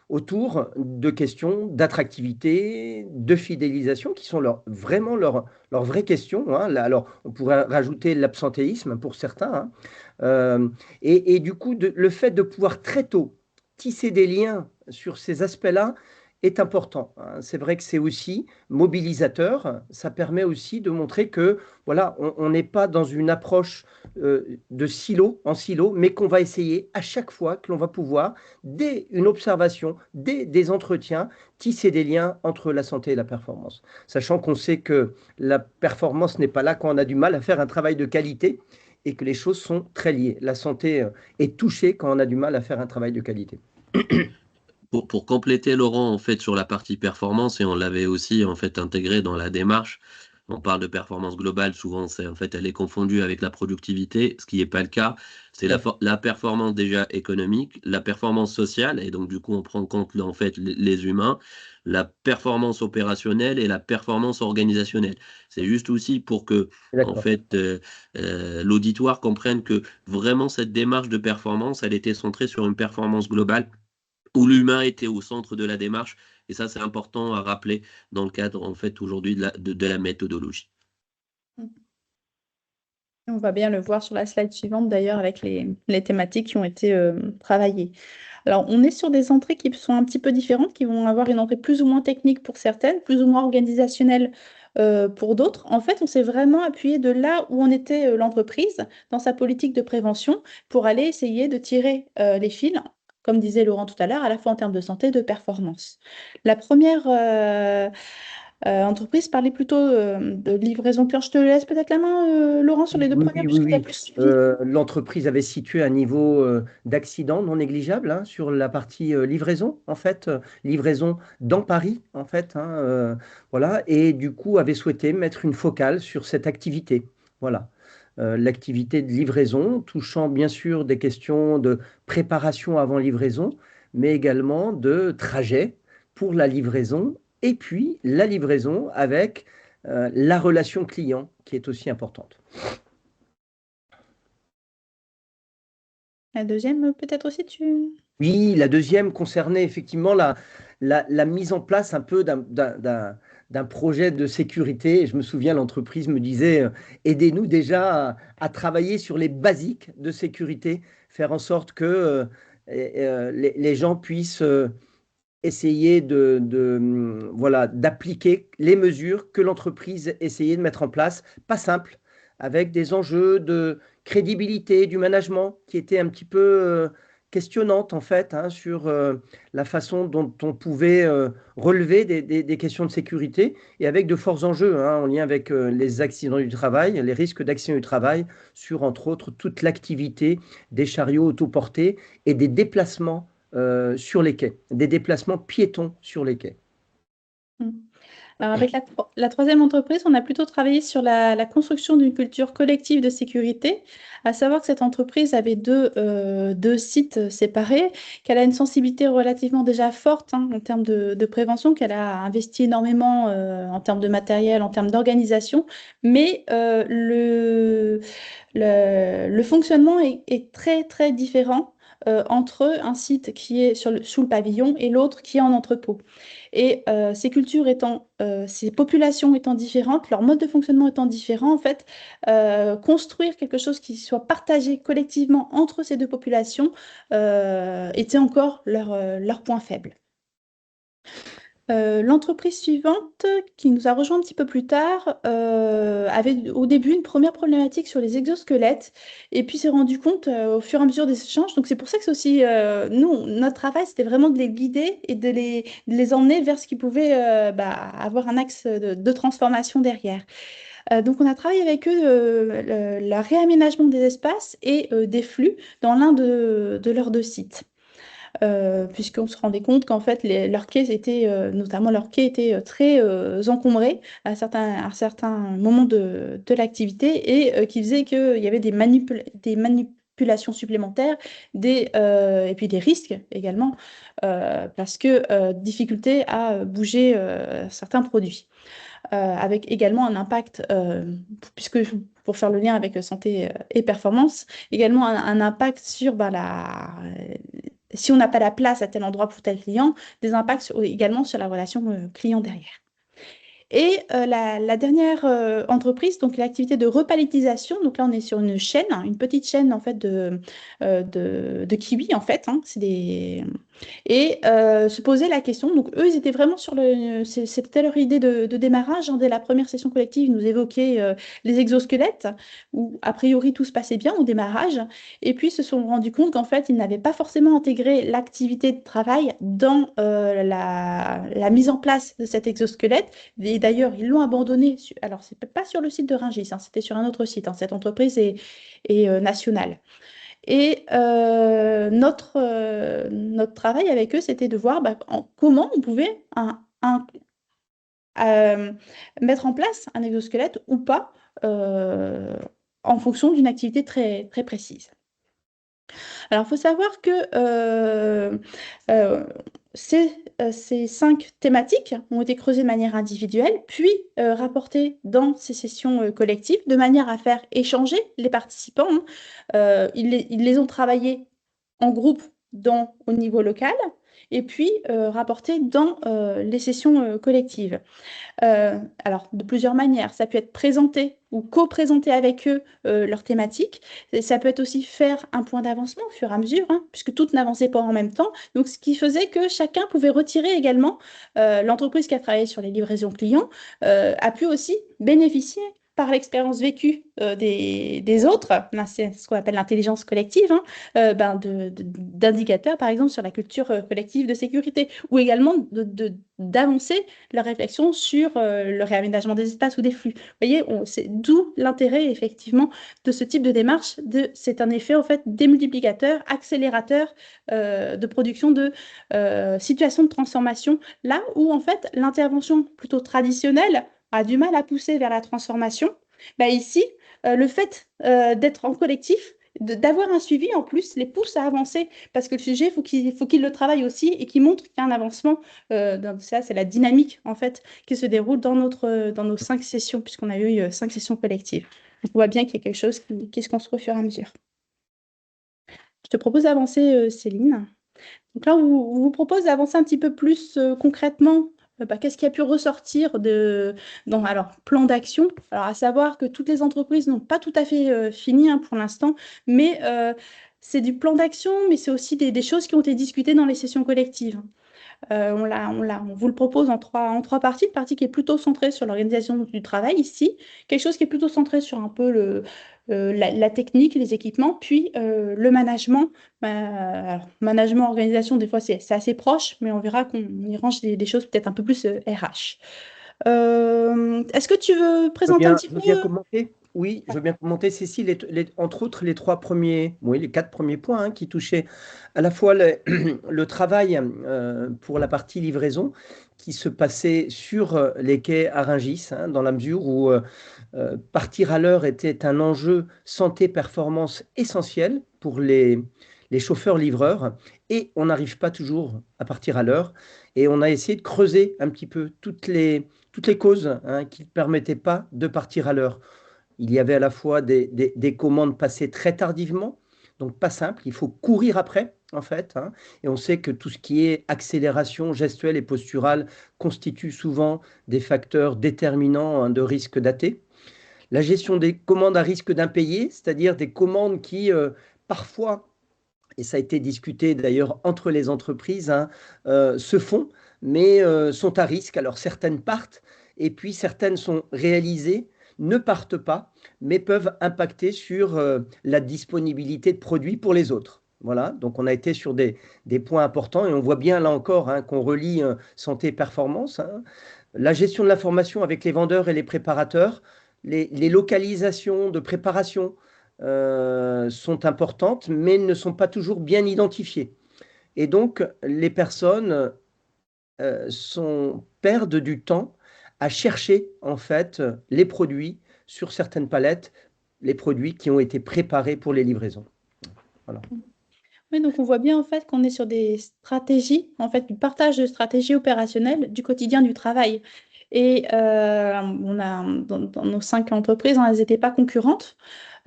autour de questions d'attractivité, de fidélisation, qui sont vraiment leurs vraies questions, hein. Alors, on pourrait rajouter l'absentéisme pour certains, hein. Et du coup, le fait de pouvoir très tôt tisser des liens sur ces aspects-là est important, hein. C'est vrai que c'est aussi mobilisateur. Ça permet aussi de montrer que voilà, on n'est pas dans une approche de silo en silo, mais qu'on va essayer à chaque fois que l'on va pouvoir, dès une observation, dès des entretiens, tisser des liens entre la santé et la performance. Sachant qu'on sait que la performance n'est pas là quand on a du mal à faire un travail de qualité et que les choses sont très liées. La santé est touchée quand on a du mal à faire un travail de qualité. Pour compléter Laurent, en fait, sur la partie performance, et on l'avait aussi en fait intégré dans la démarche, on parle de performance globale, souvent en fait, elle est confondue avec la productivité, ce qui n'est pas le cas. C'est la performance déjà économique, la performance sociale, et donc du coup on prend en compte en fait les humains, la performance opérationnelle et la performance organisationnelle. C'est juste aussi pour que en fait l'auditoire comprenne que vraiment cette démarche de performance, elle était centrée sur une performance globale, où l'humain était au centre de la démarche. Et ça, c'est important à rappeler dans le cadre, en fait, aujourd'hui de la méthodologie. On va bien le voir sur la slide suivante d'ailleurs avec les thématiques qui ont été travaillées. Alors, on est sur des entrées qui sont un petit peu différentes, qui vont avoir une entrée plus ou moins technique pour certaines, plus ou moins organisationnelle pour d'autres. En fait, on s'est vraiment appuyé de là où en était l'entreprise dans sa politique de prévention pour aller essayer de tirer les fils, comme disait Laurent tout à l'heure, à la fois en termes de santé et de performance. La première entreprise parlait plutôt de livraison client. Je te laisse peut-être la main, Laurent, sur les deux Oui, premières, oui, puisque tu as oui. plus suivi. L'entreprise avait situé un niveau d'accident non négligeable, hein, sur la partie livraison, en fait, livraison dans Paris, en fait, hein, voilà, et du coup avait souhaité mettre une focale sur cette activité. Voilà. L'activité de livraison, touchant bien sûr des questions de préparation avant livraison, mais également de trajet pour la livraison, et puis la livraison avec la relation client, qui est aussi importante. La deuxième, peut-être aussi, tu... Oui, la deuxième concernait effectivement la mise en place un peu d'un projet de sécurité. Et je me souviens, l'entreprise me disait, aidez-nous déjà à travailler sur les basiques de sécurité, faire en sorte que les gens puissent essayer voilà, d'appliquer les mesures que l'entreprise essayait de mettre en place. Pas simple, avec des enjeux de crédibilité du management qui étaient un petit peu questionnantes en fait, hein, sur la façon dont on pouvait relever des questions de sécurité et avec de forts enjeux, hein, en lien avec les accidents du travail, les risques d'accidents du travail, sur entre autres toute l'activité des chariots autoportés et des déplacements sur les quais, des déplacements piétons sur les quais. Alors, avec la troisième entreprise, on a plutôt travaillé sur la construction d'une culture collective de sécurité, à savoir que cette entreprise avait deux sites séparés, qu'elle a une sensibilité relativement déjà forte, hein, en termes de prévention, qu'elle a investi énormément en termes de matériel, en termes d'organisation, mais le fonctionnement est très, très différent entre un site qui est sous le pavillon et l'autre qui est en entrepôt. Et ces cultures étant, ces populations étant différentes, leur mode de fonctionnement étant différent, en fait, construire quelque chose qui soit partagé collectivement entre ces deux populations était encore leur point faible. L'entreprise suivante, qui nous a rejoint un petit peu plus tard, avait au début une première problématique sur les exosquelettes et puis s'est rendu compte au fur et à mesure des échanges. Donc c'est pour ça que c'est aussi, nous, notre travail, c'était vraiment de les guider et de les emmener vers ce qui pouvait avoir un axe de transformation derrière. Donc on a travaillé avec eux le réaménagement des espaces et des flux dans l'un de leurs deux sites. Puisqu'on se rendait compte qu'en fait, leurs quais étaient, notamment leurs quais étaient très encombrés à certains moments de l'activité et qui faisait qu'il y avait des manipulations supplémentaires et puis des risques également, parce que difficulté à bouger certains produits. Avec également un impact, puisque pour faire le lien avec santé et performance, également un impact sur si on n'a pas la place à tel endroit pour tel client, des impacts également sur la relation client derrière. Et la dernière entreprise, donc l'activité de repalettisation, donc là on est sur une chaîne, une petite chaîne en fait de kiwis en fait, hein, et se poser la question, donc eux ils étaient vraiment sur c'était leur idée de démarrage, hein, dès la première session collective, ils nous évoquaient les exosquelettes, où a priori tout se passait bien au démarrage, et puis ils se sont rendus compte qu'en fait ils n'avaient pas forcément intégré l'activité de travail dans la mise en place de cet exosquelette. Et d'ailleurs, ils l'ont abandonné. Alors, c'est pas sur le site de Rungis, hein, c'était sur un autre site, hein. Cette entreprise est nationale. Et notre travail avec eux, c'était de voir comment on pouvait mettre en place un exosquelette ou pas en fonction d'une activité très, très précise. Alors, il faut savoir que ces 5 thématiques ont été creusées de manière individuelle, puis rapportées dans ces sessions collectives, de manière à faire échanger les participants, hein. Ils les ont travaillées en groupe au niveau local, et puis rapporter dans les sessions collectives. Alors, de plusieurs manières. Ça peut être présenter ou co-présenter avec eux leurs thématiques. Et ça peut être aussi faire un point d'avancement au fur et à mesure, hein, puisque toutes n'avançaient pas en même temps. Donc, ce qui faisait que chacun pouvait retirer également. L'entreprise qui a travaillé sur les livraisons clients a pu aussi bénéficier par l'expérience vécue des autres, là, c'est ce qu'on appelle l'intelligence collective, hein, d'indicateurs, par exemple, sur la culture collective de sécurité, ou également d'avancer leur réflexion sur le réaménagement des espaces ou des flux. Vous voyez, c'est d'où l'intérêt, effectivement, de ce type de démarche. C'est un effet, en fait, démultiplicateur, accélérateur de production de situations de transformation, là où, en fait, l'intervention plutôt traditionnelle a du mal à pousser vers la transformation. Bah ici, le fait d'être en collectif, d'avoir un suivi en plus, les pousse à avancer parce que le sujet, il faut qu'il le travaille aussi et qu'il montre qu'il y a un avancement. Ça, c'est la dynamique en fait qui se déroule dans nos 5 sessions, puisqu'on a eu 5 sessions collectives. Donc, on voit bien qu'il y a quelque chose qui se construit au fur et à mesure. Je te propose d'avancer, Céline. Donc là, on vous propose d'avancer un petit peu plus concrètement. Qu'est-ce qui a pu ressortir alors, plan d'action? Alors, à savoir que toutes les entreprises n'ont pas tout à fait fini hein, pour l'instant, mais c'est du plan d'action, mais c'est aussi des choses qui ont été discutées dans les sessions collectives. On vous le propose en trois parties. Une partie qui est plutôt centrée sur l'organisation du travail ici, quelque chose qui est plutôt centré sur un peu la technique, les équipements, puis le management. Alors, management, organisation, des fois c'est assez proche, mais on verra qu'on y range des choses peut-être un peu plus RH. Est-ce que tu veux présenter un petit peu? Je veux bien commenter. Oui, je veux bien commenter, Cécile, entre autres les 4 premiers points hein, qui touchaient à la fois le travail pour la partie livraison qui se passait sur les quais à Rungis, hein, dans la mesure où partir à l'heure était un enjeu santé-performance essentiel pour les chauffeurs-livreurs et on n'arrive pas toujours à partir à l'heure. Et on a essayé de creuser un petit peu toutes les causes hein, qui ne permettaient pas de partir à l'heure. Il y avait à la fois des commandes passées très tardivement, donc pas simple, il faut courir après en fait. Hein, et on sait que tout ce qui est accélération gestuelle et posturale constitue souvent des facteurs déterminants hein, de risque d'AT. La gestion des commandes à risque d'impayé, c'est-à-dire des commandes qui parfois, et ça a été discuté d'ailleurs entre les entreprises, hein, se font, mais sont à risque. Alors certaines partent, et puis certaines sont réalisées, ne partent pas, mais peuvent impacter sur la disponibilité de produits pour les autres. Voilà, donc on a été sur des points importants, et on voit bien là encore hein, qu'on relie santé et performance. Hein. La gestion de l'information avec les vendeurs et les préparateurs, les localisations de préparation, sont importantes, mais ne sont pas toujours bien identifiées. Et donc, les personnes perdent du temps à chercher, en fait, les produits sur certaines palettes, les produits qui ont été préparés pour les livraisons. Voilà. Oui, donc on voit bien en fait qu'on est sur des stratégies, en fait, du partage de stratégies opérationnelles du quotidien du travail. Et on a dans nos 5 entreprises, hein, elles n'étaient pas concurrentes.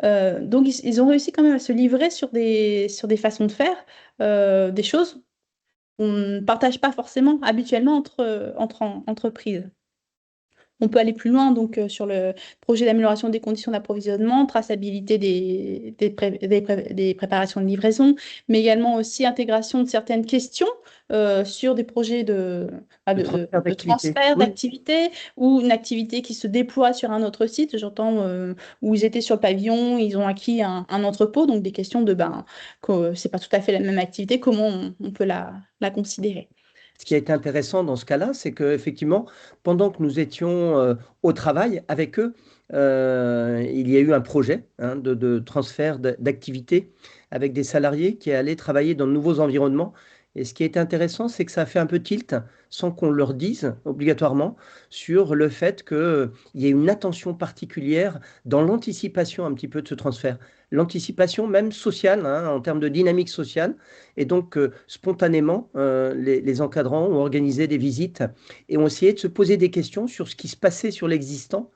Donc ils ont réussi quand même à se livrer sur des façons de faire, des choses qu'on ne partage pas forcément habituellement entre entreprises. On peut aller plus loin donc sur le projet d'amélioration des conditions d'approvisionnement, traçabilité des préparations de livraison, mais également aussi intégration de certaines questions sur des projets de transfert d'activité ou une activité qui se déploie sur un autre site. J'entends où ils étaient sur le pavillon, ils ont acquis un entrepôt, donc des questions de c'est pas tout à fait la même activité, comment on peut la considérer. Ce qui a été intéressant dans ce cas-là, c'est qu'effectivement, pendant que nous étions au travail avec eux, il y a eu un projet hein, de transfert d'activité avec des salariés qui allaient travailler dans de nouveaux environnements. Et ce qui est intéressant, c'est que ça a fait un peu tilt, sans qu'on leur dise obligatoirement, sur le fait qu'il y ait une attention particulière dans l'anticipation un petit peu de ce transfert. L'anticipation même sociale, hein, en termes de dynamique sociale. Et donc, spontanément, les encadrants ont organisé des visites et ont essayé de se poser des questions sur ce qui se passait sur l'existant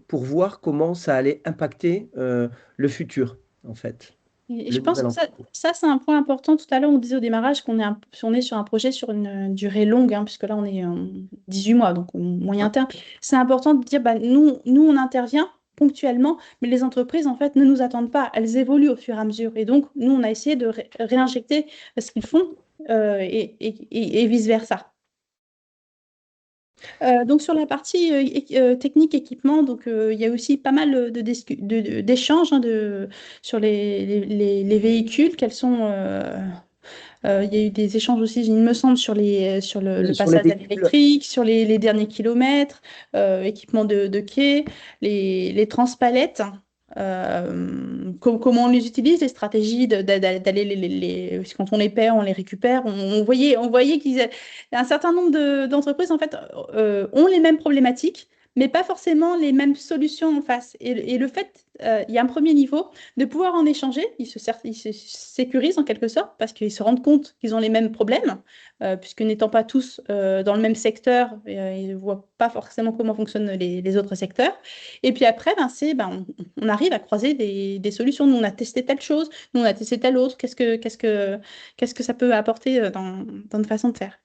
pour voir comment ça allait impacter le futur, en fait. Et je le pense nouvel que entrepôt. ça c'est un point important. Tout à l'heure, on disait au démarrage on est sur un projet sur une durée longue, hein, puisque là, on est en 18 mois, donc au moyen terme. C'est important de dire, bah, nous, on intervient ponctuellement, mais les entreprises, en fait, ne nous attendent pas. Elles évoluent au fur et à mesure. Et donc, nous, on a essayé de réinjecter ce qu'ils font et vice-versa. Donc sur la partie technique équipement, donc il y a aussi pas mal d'échanges hein, sur les véhicules. Il y a eu des échanges aussi, il me semble, sur le Oui, sur les passage à véhicules. l'électrique, sur les derniers kilomètres, équipement de quai, les transpalettes. Comment on les utilise, les stratégies d'aller quand on les perd, on les récupère. On voyait un certain nombre d'entreprises en fait ont les mêmes problématiques, mais pas forcément les mêmes solutions en face. Et le fait, il y a un premier niveau de pouvoir en échanger. Ils se sécurisent en quelque sorte parce qu'ils se rendent compte qu'ils ont les mêmes problèmes, puisque n'étant pas tous dans le même secteur, ils ne voient pas forcément comment fonctionnent les autres secteurs. Et puis après, on arrive à croiser des solutions. Nous, on a testé telle chose, nous, on a testé telle autre. Qu'est-ce que ça peut apporter dans notre façon de faire?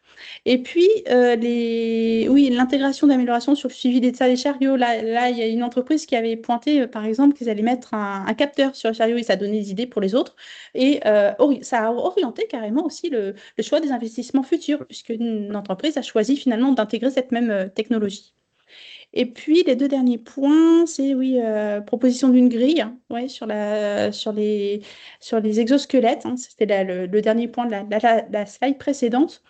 Et puis, oui, l'intégration d'amélioration sur le suivi d'état des chariots. Là, il y a une entreprise qui avait pointé, par exemple, qu'ils allaient mettre un capteur sur le chariot et ça donnait des idées pour les autres. Et ça a orienté carrément aussi le choix des investissements futurs, puisque une entreprise a choisi finalement d'intégrer cette même technologie. Et puis, les deux derniers points, c'est oui, proposition d'une grille hein, ouais, sur les exosquelettes. Hein. C'était le dernier point de la slide précédente,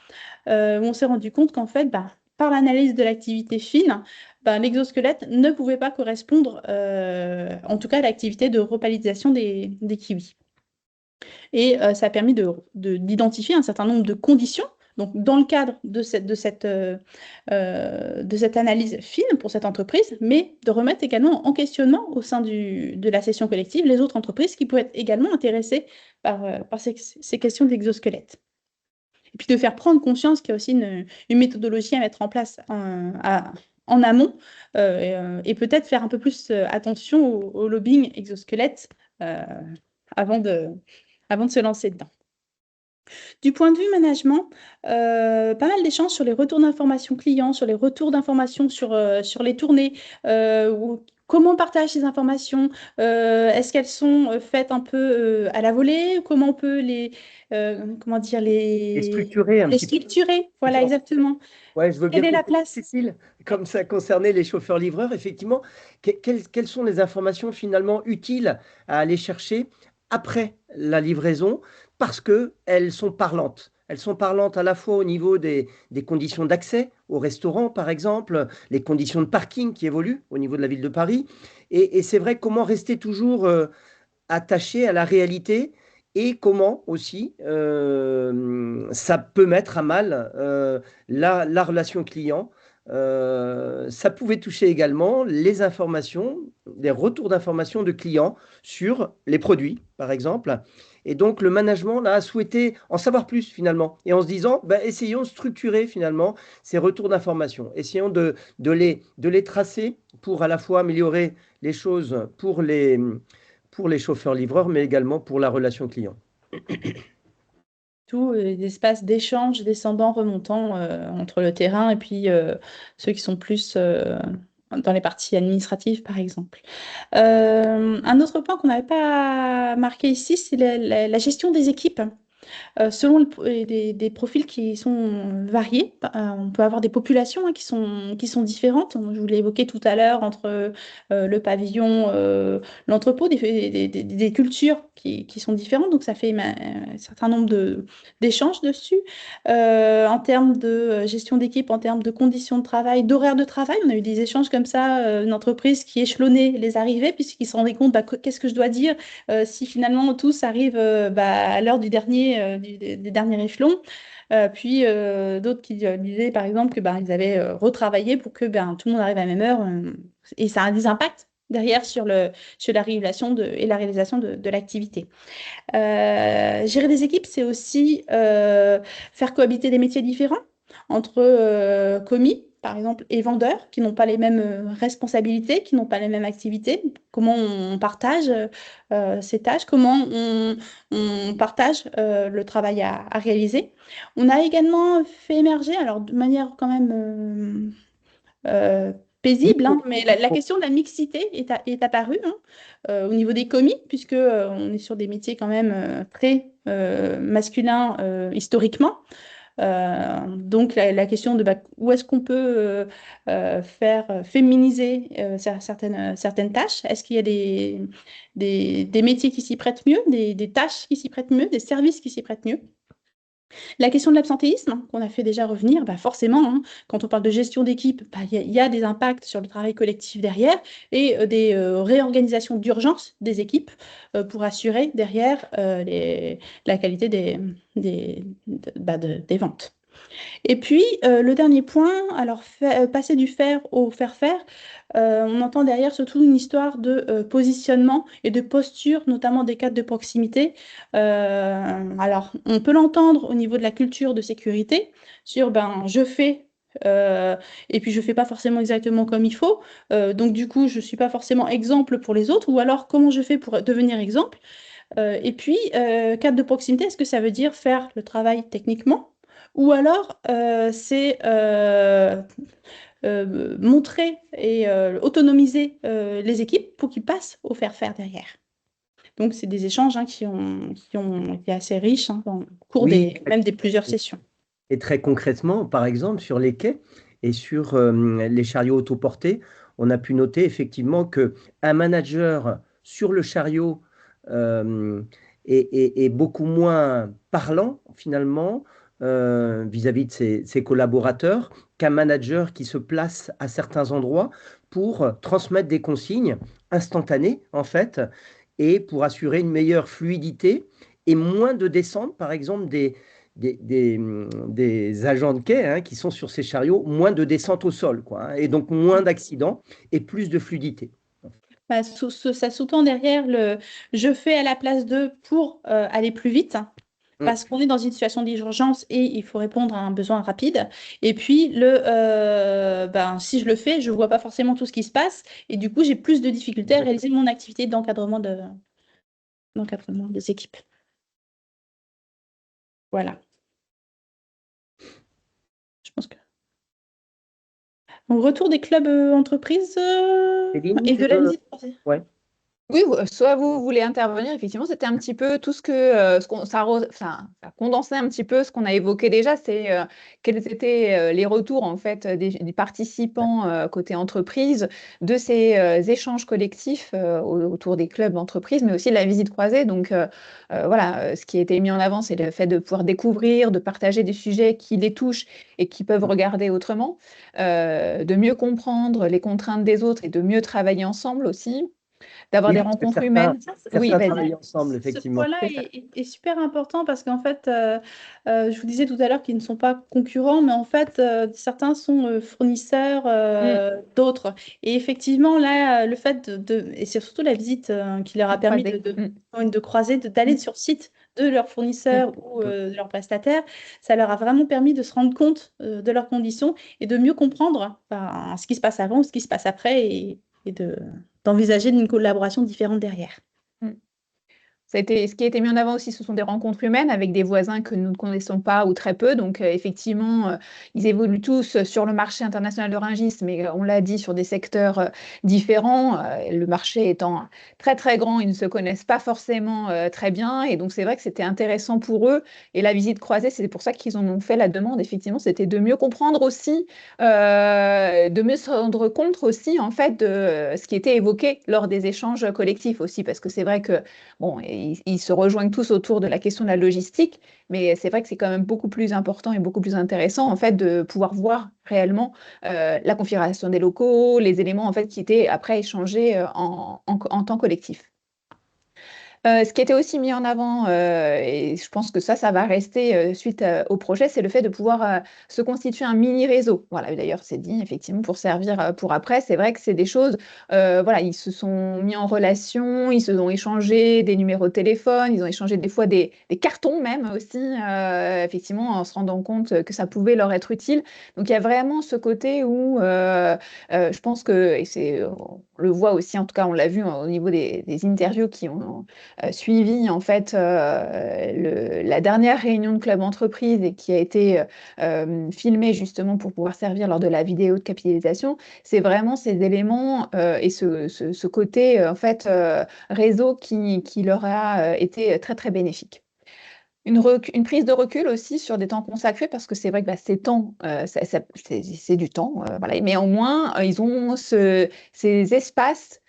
où on s'est rendu compte qu'en fait, par l'analyse de l'activité fine, l'exosquelette ne pouvait pas correspondre, en tout cas, à l'activité de repalisation des kiwis. Et ça a permis d'identifier un certain nombre de conditions. Donc, dans le cadre de cette analyse fine pour cette entreprise, mais de remettre également en questionnement au sein de la session collective les autres entreprises qui pouvaient être également intéressées par ces questions d'exosquelette. Et puis de faire prendre conscience qu'il y a aussi une méthodologie à mettre en place en amont et peut-être faire un peu plus attention au lobbying exosquelette avant de se lancer dedans. Du point de vue management, pas mal d'échanges sur les retours d'informations clients, sur les retours d'informations sur les tournées, comment on partage ces informations, est-ce qu'elles sont faites un peu à la volée, comment on peut comment dire, Et structurer un les petit peu. structurer, voilà, Genre, exactement. ouais, je veux bien Quelle est la compléter, place? Cécile, comme ça concernait les chauffeurs-livreurs, effectivement, quelles sont les informations finalement utiles à aller chercher après la livraison parce qu'elles sont parlantes. Elles sont parlantes à la fois au niveau des conditions d'accès au restaurant, par exemple, les conditions de parking qui évoluent au niveau de la ville de Paris. Et c'est vrai, comment rester toujours attaché à la réalité et comment aussi ça peut mettre à mal la relation client. Ça pouvait toucher également les informations, les retours d'informations de clients sur les produits, par exemple. Et donc, le management là, a souhaité en savoir plus finalement, et en se disant, essayons de structurer finalement ces retours d'informations, essayons de les tracer pour à la fois améliorer les choses pour les chauffeurs-livreurs, mais également pour la relation client. Tout des espaces d'échange descendant, remontant entre le terrain et puis ceux qui sont plus dans les parties administratives, par exemple. Un autre point qu'on n'avait pas marqué ici, c'est la gestion des équipes. Selon des profils qui sont variés, on peut avoir des populations hein, qui sont différentes. Je vous l'ai évoqué tout à l'heure entre le pavillon, l'entrepôt, des cultures qui sont différentes. Donc, ça fait un certain nombre d'échanges dessus. En termes de gestion d'équipe, en termes de conditions de travail, d'horaire de travail, on a eu des échanges comme ça, une entreprise qui échelonnait les arrivées puisqu'ils se rendaient compte qu'est-ce que je dois dire si finalement tous arrivent à l'heure du des derniers échelons. Puis d'autres qui disaient par exemple qu'ils avaient retravaillé pour que tout le monde arrive à la même heure. Et ça a des impacts derrière sur la réalisation et la réalisation de l'activité. Gérer des équipes, c'est aussi faire cohabiter des métiers différents. entre commis, par exemple, et vendeurs, qui n'ont pas les mêmes responsabilités, qui n'ont pas les mêmes activités. Comment on partage ces tâches, comment on partage le travail à réaliser. On a également fait émerger, alors de manière quand même paisible, hein, mais la question de la mixité est apparue, hein, au niveau des commis, puisque on est sur des métiers quand même très masculins historiquement. Donc la question de où est-ce qu'on peut faire féminiser certaines tâches? Est-ce qu'il y a des métiers qui s'y prêtent mieux, des tâches qui s'y prêtent mieux, des services qui s'y prêtent mieux? La question de l'absentéisme, hein, qu'on a fait déjà revenir, bah forcément, hein, quand on parle de gestion d'équipe, bah, y a des impacts sur le travail collectif derrière et des réorganisations d'urgence des équipes pour assurer derrière la qualité des ventes. Et puis, le dernier point, alors passer du faire au faire-faire, on entend derrière surtout une histoire de positionnement et de posture, notamment des cadres de proximité. Alors, on peut l'entendre au niveau de la culture de sécurité, sur je fais. Et puis je fais pas forcément exactement comme il faut, donc du coup je suis pas forcément exemple pour les autres, ou alors comment je fais pour devenir exemple. Et puis cadre de proximité, est-ce que ça veut dire faire le travail techniquement, ou alors c'est montrer et autonomiser les équipes pour qu'ils passent au faire-faire derrière. Donc, c'est des échanges hein, qui ont été assez riches hein, au cours même des plusieurs sessions. Et très concrètement, par exemple, sur les quais et sur les chariots autoportés, on a pu noter effectivement qu'un manager sur le chariot est beaucoup moins parlant finalement vis-à-vis de ses collaborateurs qu'un manager qui se place à certains endroits pour transmettre des consignes instantanées en fait et pour assurer une meilleure fluidité et moins de descente, par exemple, des agents de quai hein, qui sont sur ces chariots, moins de descente au sol, quoi, hein, et donc moins d'accidents et plus de fluidité. Bah, ça sous-tend derrière le « je fais à la place d'eux pour aller plus vite ». Parce qu'on est dans une situation d'urgence et il faut répondre à un besoin rapide. Et puis, si je le fais, je ne vois pas forcément tout ce qui se passe. Et du coup, j'ai plus de difficultés à réaliser mon activité d'encadrement des équipes. Voilà. Je pense que... Donc, retour des clubs entreprises et de la visite. Ouais. Oui, soit vous voulez intervenir, effectivement, c'était un petit peu tout ça condensait un petit peu ce qu'on a évoqué déjà, c'est quels étaient les retours en fait des participants côté entreprise de ces échanges collectifs autour des clubs d'entreprise, mais aussi de la visite croisée. Donc voilà, ce qui a été mis en avant, c'est le fait de pouvoir découvrir, de partager des sujets qui les touchent et qui peuvent regarder autrement, de mieux comprendre les contraintes des autres et de mieux travailler ensemble aussi. D'avoir des rencontres humaines. Oui, travailler ensemble, effectivement. Ce point-là est super important parce qu'en fait, je vous disais tout à l'heure qu'ils ne sont pas concurrents, mais en fait, certains sont fournisseurs d'autres. Et effectivement, là, le fait et c'est surtout la visite qui leur a permis de croiser, d'aller sur site de leurs fournisseurs ou de leurs prestataires, ça leur a vraiment permis de se rendre compte de leurs conditions et de mieux comprendre ce qui se passe avant, ce qui se passe après et d'envisager une collaboration différente derrière. Ce qui a été mis en avant aussi, ce sont des rencontres humaines avec des voisins que nous ne connaissons pas ou très peu. Donc, effectivement, ils évoluent tous sur le marché international de Rungis, mais on l'a dit, sur des secteurs différents. Le marché étant très, très grand, ils ne se connaissent pas forcément très bien. Et donc, c'est vrai que c'était intéressant pour eux. Et la visite croisée, c'est pour ça qu'ils en ont fait la demande. Effectivement, c'était de mieux comprendre aussi, de mieux se rendre compte aussi, en fait, de ce qui était évoqué lors des échanges collectifs aussi. Parce que c'est vrai que, bon, ils se rejoignent tous autour de la question de la logistique, mais c'est vrai que c'est quand même beaucoup plus important et beaucoup plus intéressant en fait de pouvoir voir réellement la configuration des locaux, les éléments en fait qui étaient après échangés en temps collectif. Ce qui était aussi mis en avant, et je pense que ça va rester suite au projet, c'est le fait de pouvoir se constituer un mini réseau. Voilà, d'ailleurs, c'est dit effectivement pour servir pour après. C'est vrai que c'est des choses, voilà, ils se sont mis en relation, ils se sont échangé des numéros de téléphone, ils ont échangé des fois des cartons même aussi, effectivement, en se rendant compte que ça pouvait leur être utile. Donc il y a vraiment ce côté où je pense que, et on le voit aussi, en tout cas on l'a vu au niveau des interviews qui ont suivi en fait la dernière réunion de club entreprise et qui a été filmée justement pour pouvoir servir lors de la vidéo de capitalisation, c'est vraiment ces éléments et ce côté en fait réseau qui leur a été très très bénéfique. Une prise de recul aussi sur des temps consacrés, parce que c'est vrai que ces temps, c'est du temps, voilà. Mais au moins, ils ont ces espaces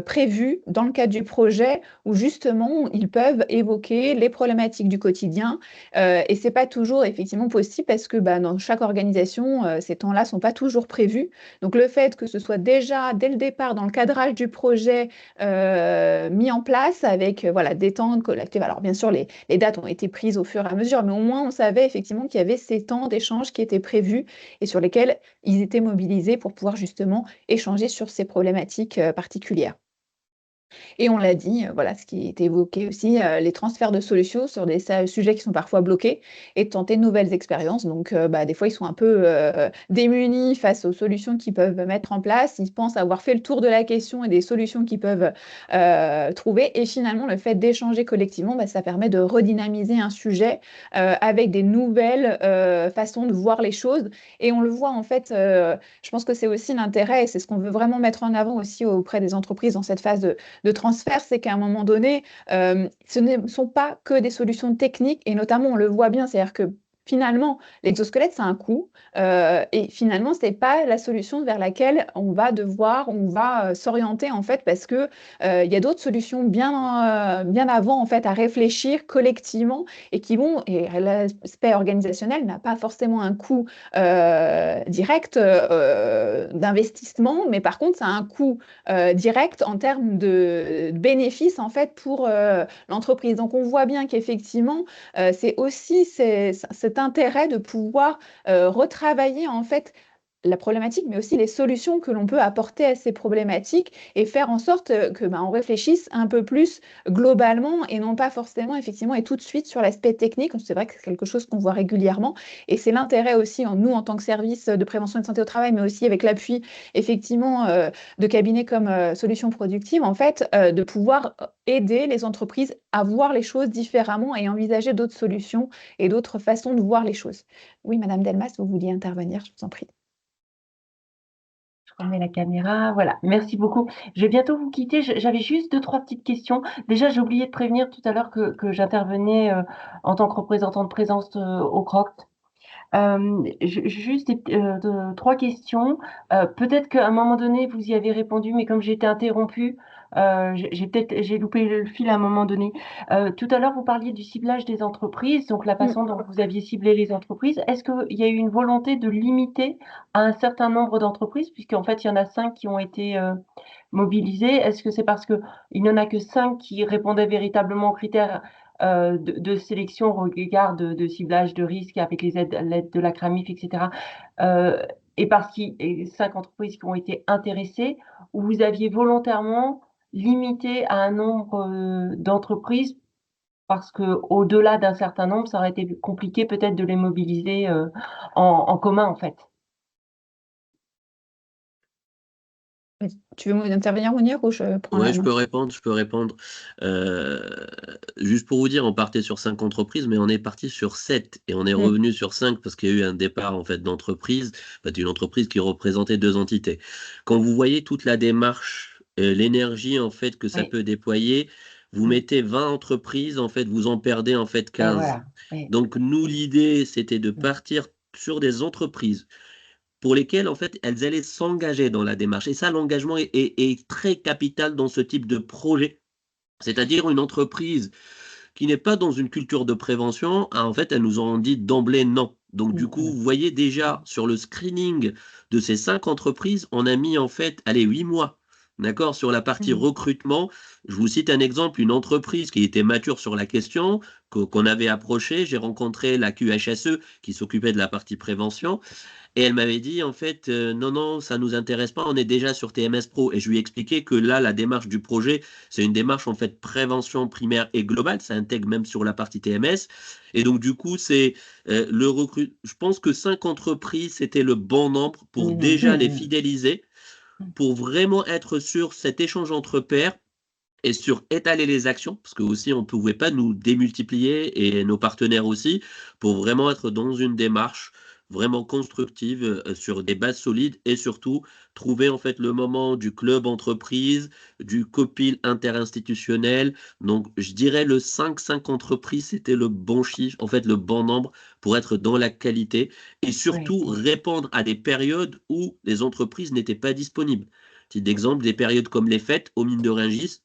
prévus dans le cadre du projet où justement, ils peuvent évoquer les problématiques du quotidien. Et ce n'est pas toujours effectivement possible parce que dans chaque organisation, ces temps-là ne sont pas toujours prévus. Donc le fait que ce soit déjà, dès le départ, dans le cadrage du projet, mis en place avec voilà, des temps collectifs. Alors bien sûr, les dates ont été prises au fur et à mesure, mais au moins on savait effectivement qu'il y avait ces temps d'échange qui étaient prévus et sur lesquels ils étaient mobilisés pour pouvoir justement échanger sur ces problématiques particulières. Et on l'a dit, voilà, ce qui est évoqué aussi, les transferts de solutions sur des sujets qui sont parfois bloqués et de tenter de nouvelles expériences. Donc, des fois, ils sont un peu démunis face aux solutions qu'ils peuvent mettre en place. Ils pensent avoir fait le tour de la question et des solutions qu'ils peuvent trouver. Et finalement, le fait d'échanger collectivement, ça permet de redynamiser un sujet avec des nouvelles façons de voir les choses. Et on le voit, en fait, je pense que c'est aussi l'intérêt et c'est ce qu'on veut vraiment mettre en avant aussi auprès des entreprises dans cette phase de transfert, c'est qu'à un moment donné, ce ne sont pas que des solutions techniques, et notamment, on le voit bien, c'est-à-dire que finalement, l'exosquelette, ça a un coût, et finalement, ce n'est pas la solution vers laquelle on va s'orienter, en fait, parce que il y a d'autres solutions bien avant, en fait, à réfléchir collectivement, et l'aspect organisationnel n'a pas forcément un coût direct d'investissement, mais par contre, ça a un coût direct en termes de bénéfices en fait pour l'entreprise. Donc on voit bien qu'effectivement c'est aussi cet intérêt de pouvoir retravailler en fait la problématique, mais aussi les solutions que l'on peut apporter à ces problématiques et faire en sorte que on réfléchisse un peu plus globalement et non pas forcément effectivement et tout de suite sur l'aspect technique. C'est vrai que c'est quelque chose qu'on voit régulièrement et c'est l'intérêt aussi nous en tant que service de prévention et de santé au travail, mais aussi avec l'appui effectivement de cabinets comme Solutions Productives, en fait, de pouvoir aider les entreprises à voir les choses différemment et envisager d'autres solutions et d'autres façons de voir les choses. Oui, Madame Delmas, vous vouliez intervenir, je vous en prie. Je remets la caméra, voilà, merci beaucoup. Je vais bientôt vous quitter, j'avais juste 2-3 petites questions. Déjà, j'ai oublié de prévenir tout à l'heure que j'intervenais en tant que représentante de présence au CROCT. Juste 3 questions. Peut-être qu'à un moment donné, vous y avez répondu, mais comme j'ai été interrompue, j'ai loupé le fil à un moment donné. Tout à l'heure, vous parliez du ciblage des entreprises, donc la façon dont vous aviez ciblé les entreprises. Est-ce qu'il y a eu une volonté de limiter à un certain nombre d'entreprises, puisqu'en fait, il y en a 5 qui ont été mobilisées? Est-ce que c'est parce qu'il n'y en a que 5 qui répondaient véritablement aux critères de sélection au regard de ciblage de risque avec les aides de la CRAMIF, etc. Et parce qu'il y a 5 entreprises qui ont été intéressées, où vous aviez volontairement limité à un nombre d'entreprises parce qu'au-delà d'un certain nombre, ça aurait été compliqué peut-être de les mobiliser en commun, en fait. Tu veux intervenir, Mounir, ou je prends la main? Je peux répondre. Juste pour vous dire, on partait sur 5 entreprises, mais on est parti sur 7 et on est revenu sur 5 parce qu'il y a eu un départ en fait d'entreprise, d'une entreprise qui représentait 2 entités. Quand vous voyez toute la démarche, l'énergie en fait que ça peut déployer, vous mettez 20 entreprises, en fait, vous en perdez en fait 15. Voilà. Donc nous, l'idée, c'était de partir sur des entreprises pour lesquelles, en fait, elles allaient s'engager dans la démarche. Et ça, l'engagement est très capital dans ce type de projet. C'est-à-dire une entreprise qui n'est pas dans une culture de prévention, en fait, elles nous ont dit d'emblée non. Donc, du coup, vous voyez déjà, sur le screening de ces 5 entreprises, on a mis, en fait, 8 mois. D'accord, sur la partie Mhm. recrutement, je vous cite un exemple, une entreprise qui était mature sur la question, qu'on avait approchée. J'ai rencontré la QHSE qui s'occupait de la partie prévention. Et elle m'avait dit, en fait, non, non, ça nous intéresse pas, on est déjà sur TMS Pro. Et je lui ai expliqué que là, la démarche du projet, c'est une démarche, en fait, prévention primaire et globale. Ça intègre même sur la partie TMS. Et donc, du coup, c'est le recrutement. Je pense que 5 entreprises, c'était le bon nombre pour déjà les fidéliser, pour vraiment être sur cet échange entre pairs et sur étaler les actions, parce que aussi on ne pouvait pas nous démultiplier et nos partenaires aussi, pour vraiment être dans une démarche vraiment constructive sur des bases solides et surtout trouver en fait le moment du club entreprise, du copil interinstitutionnel. Donc je dirais le 5-5 entreprises, c'était le bon chiffre, en fait le bon nombre pour être dans la qualité et surtout répondre à des périodes où les entreprises n'étaient pas disponibles. Petit exemple, des périodes comme les fêtes aux mines de Rungis,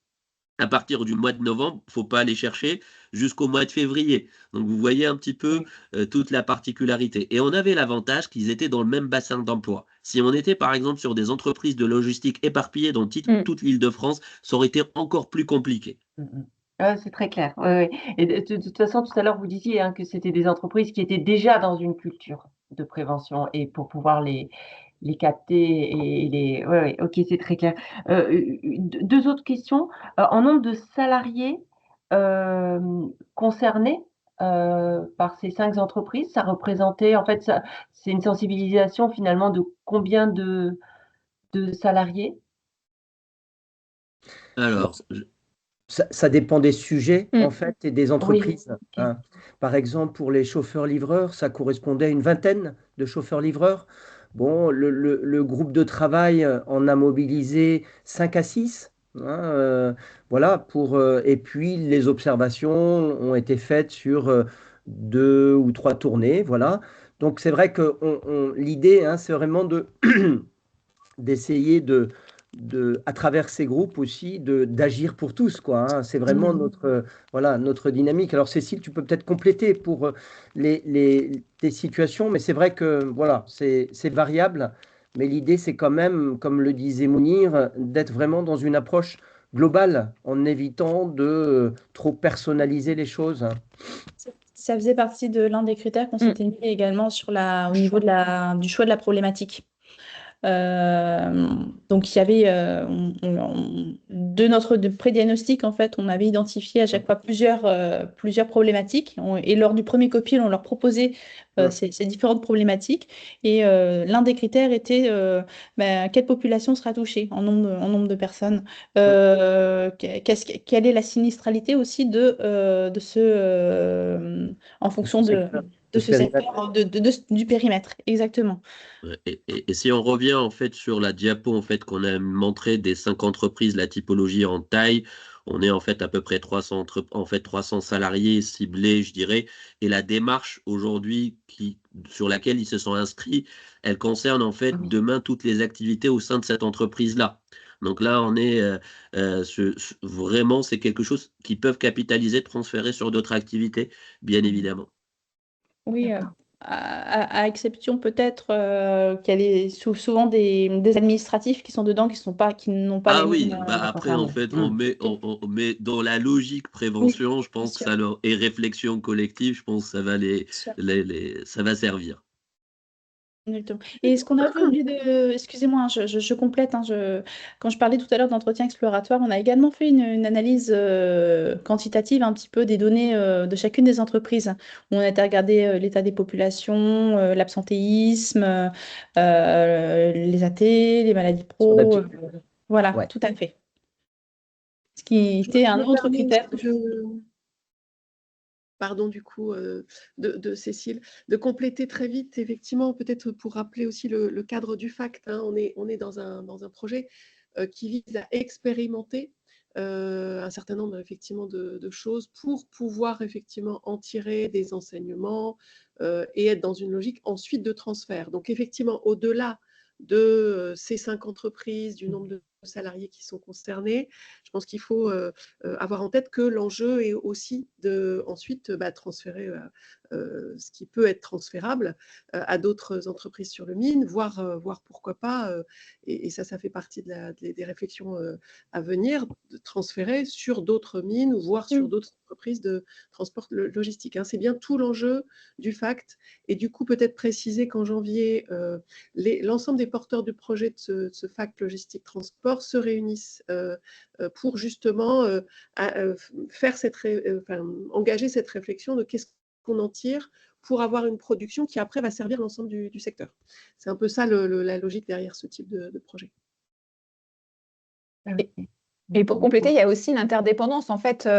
à partir du mois de novembre, il ne faut pas aller chercher jusqu'au mois de février. Donc vous voyez un petit peu toute la particularité. Et on avait l'avantage qu'ils étaient dans le même bassin d'emploi. Si on était par exemple sur des entreprises de logistique éparpillées dans toute l'Île-de-France, ça aurait été encore plus compliqué. C'est très clair. Ouais, ouais. Et de toute façon, tout à l'heure, vous disiez que c'était des entreprises qui étaient déjà dans une culture de prévention et pour pouvoir les capter et les. Ouais, ouais, ok, c'est très clair. Deux autres questions. En nombre de salariés concernés par ces 5 entreprises, ça représentait, en fait, c'est une sensibilisation finalement de combien de salariés? Alors, Ça dépend des sujets, Mm. en fait, et des Oui, entreprises. ok. Hein. Par exemple, pour les chauffeurs-livreurs, ça correspondait à une vingtaine de chauffeurs-livreurs. Bon, le groupe de travail en a mobilisé 5 à 6. Hein, voilà, et puis les observations ont été faites sur 2 ou 3 tournées. Voilà. Donc, c'est vrai que l'idée, hein, c'est vraiment d'essayer à travers ces groupes aussi, d'agir pour tous, quoi. Hein. C'est vraiment voilà, notre dynamique. Alors, Cécile, tu peux peut-être compléter pour tes situations, mais c'est vrai que voilà, c'est variable. Mais l'idée, c'est quand même, comme le disait Mounir, d'être vraiment dans une approche globale, en évitant de trop personnaliser les choses. Hein. Ça faisait partie de l'un des critères qu'on s'était mis également au niveau du choix de la problématique. Donc, il y avait, de notre pré-diagnostic, en fait, on avait identifié à chaque fois plusieurs problématiques. Et lors du premier copil, on leur proposait ces différentes problématiques. Et l'un des critères était quelle population sera touchée en nombre de personnes. Quelle est la sinistralité aussi en fonction de ce secteur, du périmètre, exactement. Et si on revient en fait sur la diapo en fait qu'on a montré des 5 entreprises, la typologie en taille, on est en fait à peu près 300 salariés ciblés, je dirais, et la démarche aujourd'hui sur laquelle ils se sont inscrits, elle concerne en fait demain toutes les activités au sein de cette entreprise-là. Donc là, on est vraiment, c'est quelque chose qu'ils peuvent capitaliser, transférer sur d'autres activités, bien évidemment. Oui, à exception peut-être qu'il y a souvent des administratifs qui sont dedans, qui n'ont pas les Ah oui, mêmes. après en fait on met dans la logique prévention, je pense que ça leur et réflexion collective, je pense que ça va ça va servir. Exactement. Et ce qu'on avait oublié excusez-moi, hein, je complète, hein, quand je parlais tout à l'heure d'entretien exploratoire, on a également fait une analyse quantitative un petit peu des données de chacune des entreprises. On a été regarder l'état des populations, l'absentéisme, les AT, les maladies pro. Voilà, Ouais. tout à fait. Ce qui était un autre critère. Pardon du coup de Cécile, de compléter très vite, effectivement, peut-être pour rappeler aussi le cadre du FACT. Hein, on est dans un projet qui vise à expérimenter un certain nombre effectivement de choses pour pouvoir effectivement en tirer des enseignements et être dans une logique ensuite de transfert. Donc effectivement, au-delà de ces 5 entreprises, du nombre de salariés qui sont concernés, je pense qu'il faut avoir en tête que l'enjeu est aussi de ensuite transférer ce qui peut être transférable à d'autres entreprises sur le mine, voire pourquoi pas, et ça fait partie des réflexions à venir, de transférer sur d'autres mines ou voire sur d'autres entreprises de transport logistique. Hein. C'est bien tout l'enjeu du FACT, et du coup peut-être préciser qu'en janvier, l'ensemble des porteurs du projet de ce FACT logistique transport se réunissent pour justement engager cette réflexion de qu'est-ce qu'on en tire pour avoir une production qui après va servir l'ensemble du secteur. C'est un peu ça la logique derrière ce type de projet. Et pour compléter, il y a aussi l'interdépendance en fait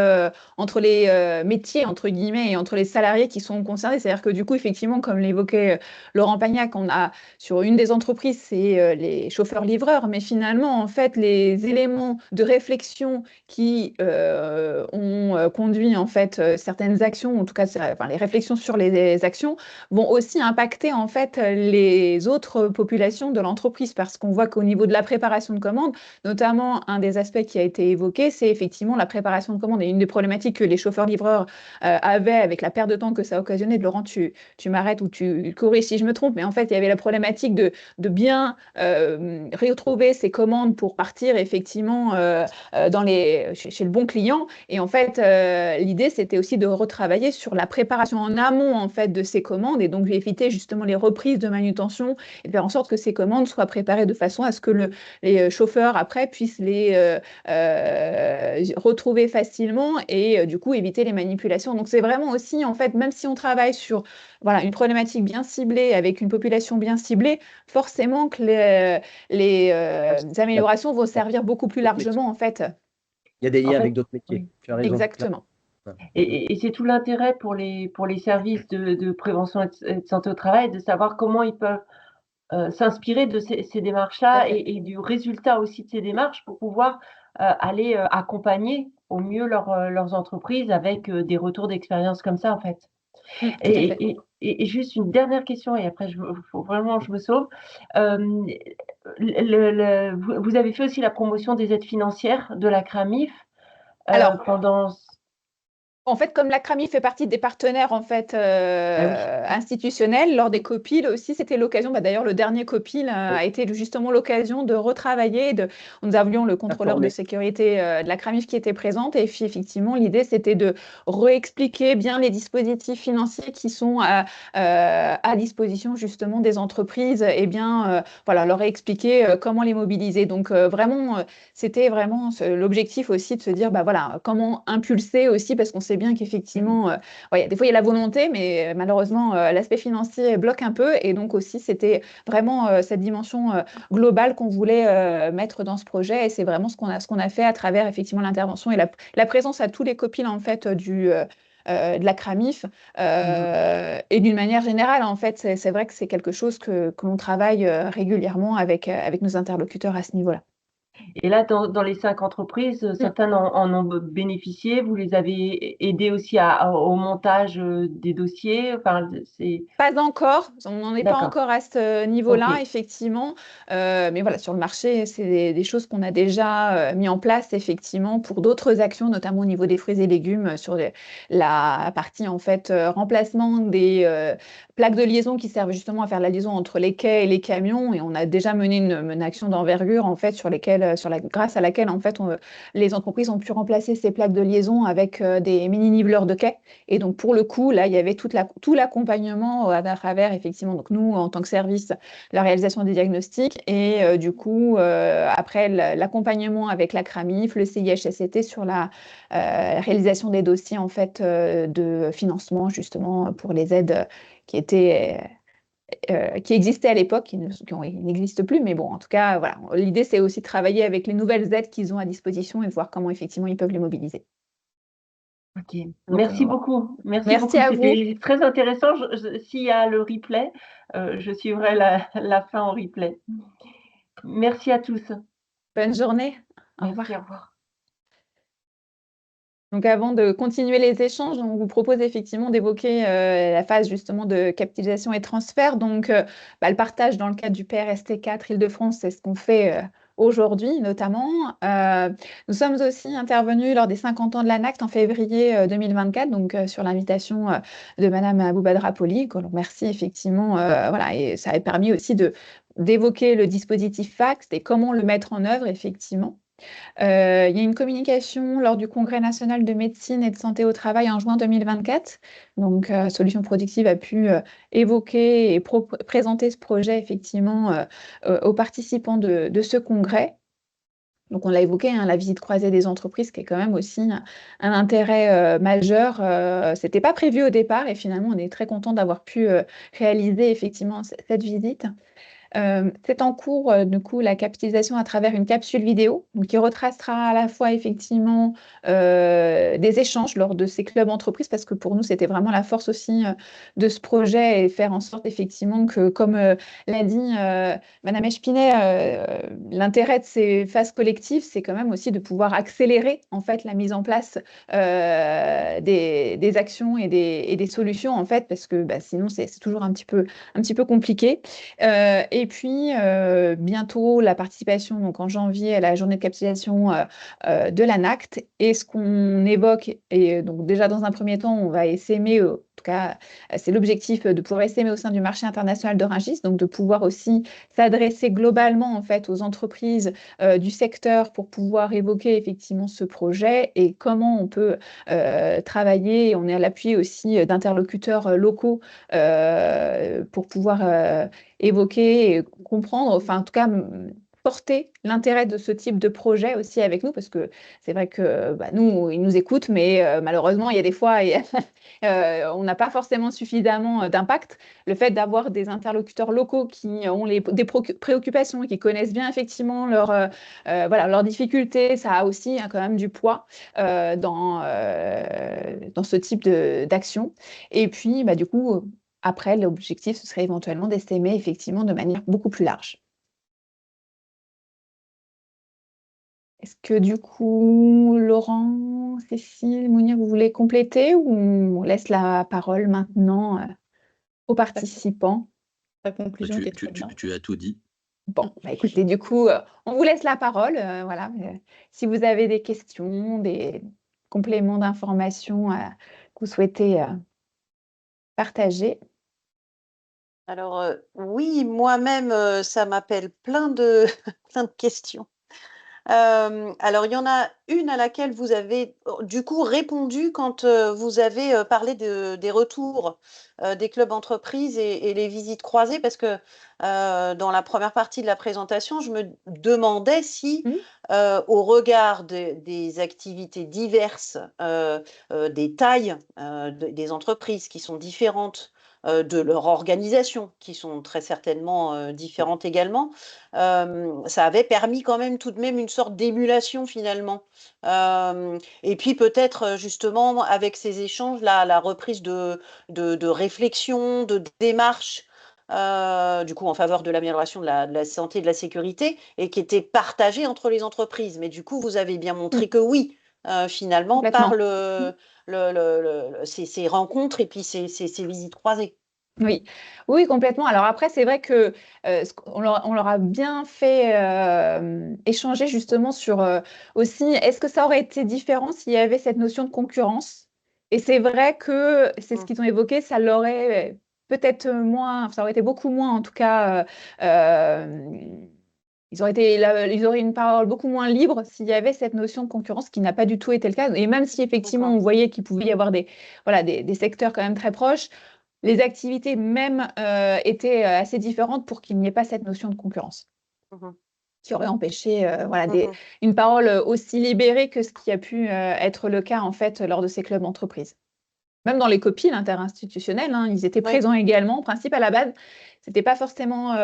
entre les métiers entre guillemets et entre les salariés qui sont concernés. C'est-à-dire que du coup, effectivement, comme l'évoquait Laurent Pagnac, on a sur une des entreprises, c'est les chauffeurs-livreurs, mais finalement, en fait, les éléments de réflexion qui ont conduit en fait certaines actions, en tout cas, les réflexions sur les actions, vont aussi impacter en fait les autres populations de l'entreprise, parce qu'on voit qu'au niveau de la préparation de commandes, notamment un des aspects qui a été évoqué, c'est effectivement la préparation de commandes. Et une des problématiques que les chauffeurs-livreurs avaient avec la perte de temps que ça occasionnait, Laurent, tu m'arrêtes ou tu corriges si je me trompe, mais en fait, il y avait la problématique de bien retrouver ces commandes pour partir effectivement chez le bon client. Et en fait, l'idée, c'était aussi de retravailler sur la préparation en amont en fait, de ces commandes, et donc éviter justement les reprises de manutention et de faire en sorte que ces commandes soient préparées de façon à ce que les chauffeurs après puissent les retrouver facilement et du coup éviter les manipulations. Donc c'est vraiment aussi en fait, même si on travaille sur une problématique bien ciblée avec une population bien ciblée, forcément que les améliorations vont servir beaucoup plus largement en fait. Il y a des liens avec d'autres métiers. Tu as raison. Exactement. Et c'est tout l'intérêt pour les services de prévention et de santé au travail de savoir comment ils peuvent s'inspirer de ces démarches-là et du résultat aussi de ces démarches pour pouvoir aller accompagner au mieux leurs entreprises avec des retours d'expérience comme ça, en fait. Et juste une dernière question, et après, faut vraiment je me sauve. Vous avez fait aussi la promotion des aides financières de la CRAMIF pendant... En fait, comme la CRAMIF fait partie des partenaires en fait, institutionnels, lors des COPIL aussi, c'était l'occasion, d'ailleurs le dernier COPIL a été justement l'occasion de retravailler, nous avions le contrôleur de sécurité de la CRAMIF qui était présente, et puis effectivement l'idée c'était de réexpliquer bien les dispositifs financiers qui sont à disposition justement des entreprises, et bien leur expliquer comment les mobiliser. Donc vraiment, c'était vraiment l'objectif aussi de se dire comment impulser aussi, parce qu'on sait bien qu'effectivement, des fois il y a la volonté, mais malheureusement l'aspect financier bloque un peu, et donc aussi c'était vraiment cette dimension globale qu'on voulait mettre dans ce projet, et c'est vraiment ce qu'on a fait à travers effectivement l'intervention et la présence à tous les COPIL en fait de la CRAMIF, et d'une manière générale en fait c'est vrai que c'est quelque chose que l'on travaille régulièrement avec nos interlocuteurs à ce niveau-là. Et là, dans les 5 entreprises, certaines en ont bénéficié. Vous les avez aidées aussi au montage des dossiers. Pas encore, on n'en est pas encore à ce niveau-là, effectivement. Mais sur le marché, c'est des choses qu'on a déjà mis en place, effectivement, pour d'autres actions, notamment au niveau des fruits et légumes, sur la partie, en fait, remplacement des plaques de liaison qui servent justement à faire la liaison entre les quais et les camions. Et on a déjà mené une action d'envergure, en fait, grâce à laquelle, en fait, les entreprises ont pu remplacer ces plaques de liaison avec des mini-niveleurs de quais. Et donc, pour le coup, là, il y avait tout l'accompagnement à travers, effectivement, donc nous, en tant que service, la réalisation des diagnostics, et du coup, après, l'accompagnement avec la CRAMIF, le CIHSCT sur la réalisation des dossiers, en fait, de financement, justement, pour les aides qui existaient à l'époque, qui n'existent plus, mais bon, en tout cas, l'idée, c'est aussi de travailler avec les nouvelles aides qu'ils ont à disposition et de voir comment, effectivement, ils peuvent les mobiliser. Ok, merci beaucoup. Merci beaucoup. À vous. C'était très intéressant. S'il y a le replay, je suivrai la fin en replay. Merci à tous. Bonne journée. Au revoir. Au revoir. Donc avant de continuer les échanges, on vous propose effectivement d'évoquer la phase justement de capitalisation et transfert. Donc le partage dans le cadre du PRST4 Île-de-France, c'est ce qu'on fait aujourd'hui notamment. Nous sommes aussi intervenus lors des 50 ans de l'ANACT en février 2024, donc sur l'invitation de Madame Aboubadra Poli, que l'on remercie effectivement. Voilà, et ça a permis aussi d'évoquer le dispositif FACT et comment le mettre en œuvre effectivement. Il y a une communication lors du Congrès national de médecine et de santé au travail en juin 2024. Donc, Solutions Productives a pu évoquer et présenter ce projet effectivement aux participants de ce congrès. Donc, on l'a évoqué, hein, la visite croisée des entreprises, qui est quand même aussi un intérêt majeur. Ce n'était pas prévu au départ et finalement, on est très content d'avoir pu réaliser effectivement cette visite. C'est en cours, du coup, la capitalisation à travers une capsule vidéo, donc, qui retracera à la fois effectivement des échanges lors de ces clubs entreprises, parce que pour nous, c'était vraiment la force aussi de ce projet et faire en sorte effectivement que, comme l'a dit Madame Echepinet, l'intérêt de ces phases collectives, c'est quand même aussi de pouvoir accélérer en fait la mise en place des actions et des solutions en fait, parce que sinon c'est toujours un petit peu compliqué. Et puis, bientôt, la participation, donc en janvier, à la journée de capitalisation de l'ANACT. Et ce qu'on évoque, et donc déjà dans un premier temps, on va essaimer, en tout cas, c'est l'objectif de pouvoir essaimer au sein du marché international de Rungis, donc de pouvoir aussi s'adresser globalement en fait aux entreprises du secteur pour pouvoir évoquer effectivement ce projet et comment on peut travailler. On est à l'appui aussi d'interlocuteurs locaux pour pouvoir évoquer et comprendre, enfin en tout cas porter l'intérêt de ce type de projet aussi avec nous, parce que c'est vrai que nous, ils nous écoutent, mais malheureusement, il y a des fois, on n'a pas forcément suffisamment d'impact. Le fait d'avoir des interlocuteurs locaux qui ont des préoccupations, qui connaissent bien effectivement leurs difficultés, ça a aussi quand même du poids dans ce type d'action. Et puis, du coup, après, l'objectif, ce serait éventuellement d'estimer effectivement de manière beaucoup plus large. Est-ce que du coup, Laurent, Cécile, Mounir, vous voulez compléter ou on laisse la parole maintenant aux participants? La conclusion était très bien. Tu as tout dit. Bon, écoutez, du coup, on vous laisse la parole. Voilà, si vous avez des questions, des compléments d'informations que vous souhaitez partager. Alors, oui, moi-même, ça m'appelle plein de, plein de questions. Alors, il y en a une à laquelle vous avez du coup répondu quand vous avez parlé des retours des clubs entreprises et les visites croisées, parce que dans la première partie de la présentation, je me demandais si, au regard des activités diverses, des tailles des entreprises qui sont différentes, de leur organisation, qui sont très certainement différentes également, ça avait permis quand même tout de même une sorte d'émulation finalement. Et puis peut-être justement avec ces échanges, la reprise de réflexion, de démarche, du coup en faveur de l'amélioration de la santé et de la sécurité, et qui était partagée entre les entreprises. Mais du coup, vous avez bien montré que oui, finalement, par ces rencontres et puis ces visites croisées. Oui, oui, complètement. Alors après, c'est vrai que on leur a bien fait échanger justement sur aussi, est-ce que ça aurait été différent s'il y avait cette notion de concurrence? Et c'est vrai que c'est ce qu'ils ont évoqué, ça l'aurait peut-être moins, ça aurait été beaucoup moins en tout cas. Ils auraient une parole beaucoup moins libre s'il y avait cette notion de concurrence, qui n'a pas du tout été le cas. Et même si effectivement on voyait qu'il pouvait y avoir des secteurs quand même très proches, les activités même étaient assez différentes pour qu'il n'y ait pas cette notion de concurrence qui aurait empêché une parole aussi libérée que ce qui a pu être le cas en fait lors de ces clubs d'entreprise. Même dans les copies interinstitutionnelles, ils étaient présents également. En principe, à la base, ce n'était pas forcément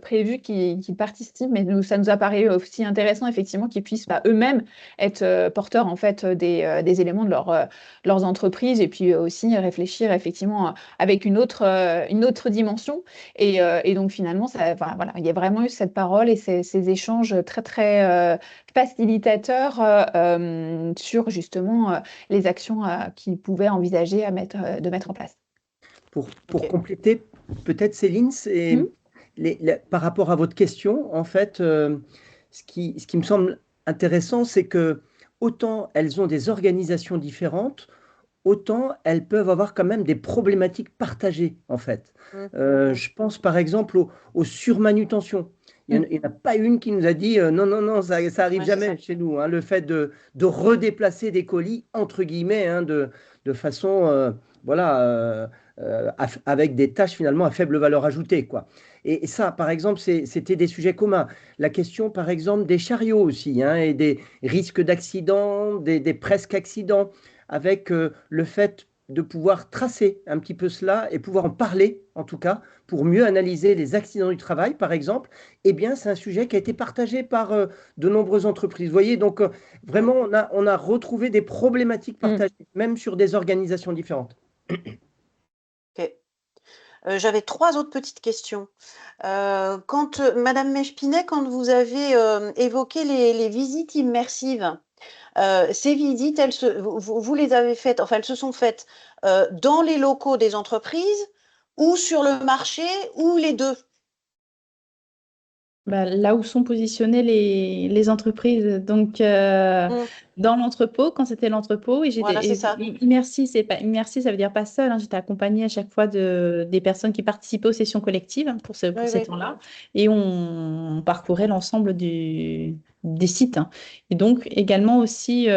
prévu qu'ils participent, mais ça nous apparaît aussi intéressant, effectivement, qu'ils puissent eux-mêmes être porteurs en fait, des éléments de leurs entreprises, et puis aussi réfléchir effectivement avec une autre dimension. Et donc, finalement, il y a vraiment eu cette parole et ces échanges très, très facilitateurs sur justement les actions qu'ils pouvaient envisager de mettre en place. Pour compléter, peut-être Céline, par rapport à votre question, en fait, ce qui me semble intéressant, c'est que autant elles ont des organisations différentes, autant elles peuvent avoir quand même des problématiques partagées, en fait. Je pense par exemple aux surmanutentions. Il n'y en a pas une qui nous a dit non, non, non, ça arrive Ouais, c'est jamais ça. chez nous, hein, le fait de redéplacer des colis, entre guillemets, hein, de façon, voilà, avec des tâches finalement à faible valeur ajoutée, quoi. Et ça, par exemple, c'était des sujets communs. La question, par exemple, des chariots aussi, hein, et des risques d'accidents, des presque accidents, avec le fait de pouvoir tracer un petit peu cela et pouvoir en parler, en tout cas, pour mieux analyser les accidents du travail, par exemple, eh bien, c'est un sujet qui a été partagé par de nombreuses entreprises. Vous voyez, donc vraiment, on a retrouvé des problématiques partagées, même sur des organisations différentes. Ok. J'avais 3 autres petites questions. Quand Madame Mechpinet, quand vous avez évoqué les visites immersives, ces visites, vous les avez faites, enfin elles se sont faites dans les locaux des entreprises ou sur le marché ou les deux? Bah, là où sont positionnées les entreprises. Donc, dans l'entrepôt, quand c'était l'entrepôt, et Voilà, c'est ça. immersi, c'est pas immersi, ça veut dire pas seul, hein. J'étais accompagnée à chaque fois des personnes qui participaient aux sessions collectives, hein, pour Oui, ces oui. temps-là, et on parcourait l'ensemble des sites, hein. Et donc également aussi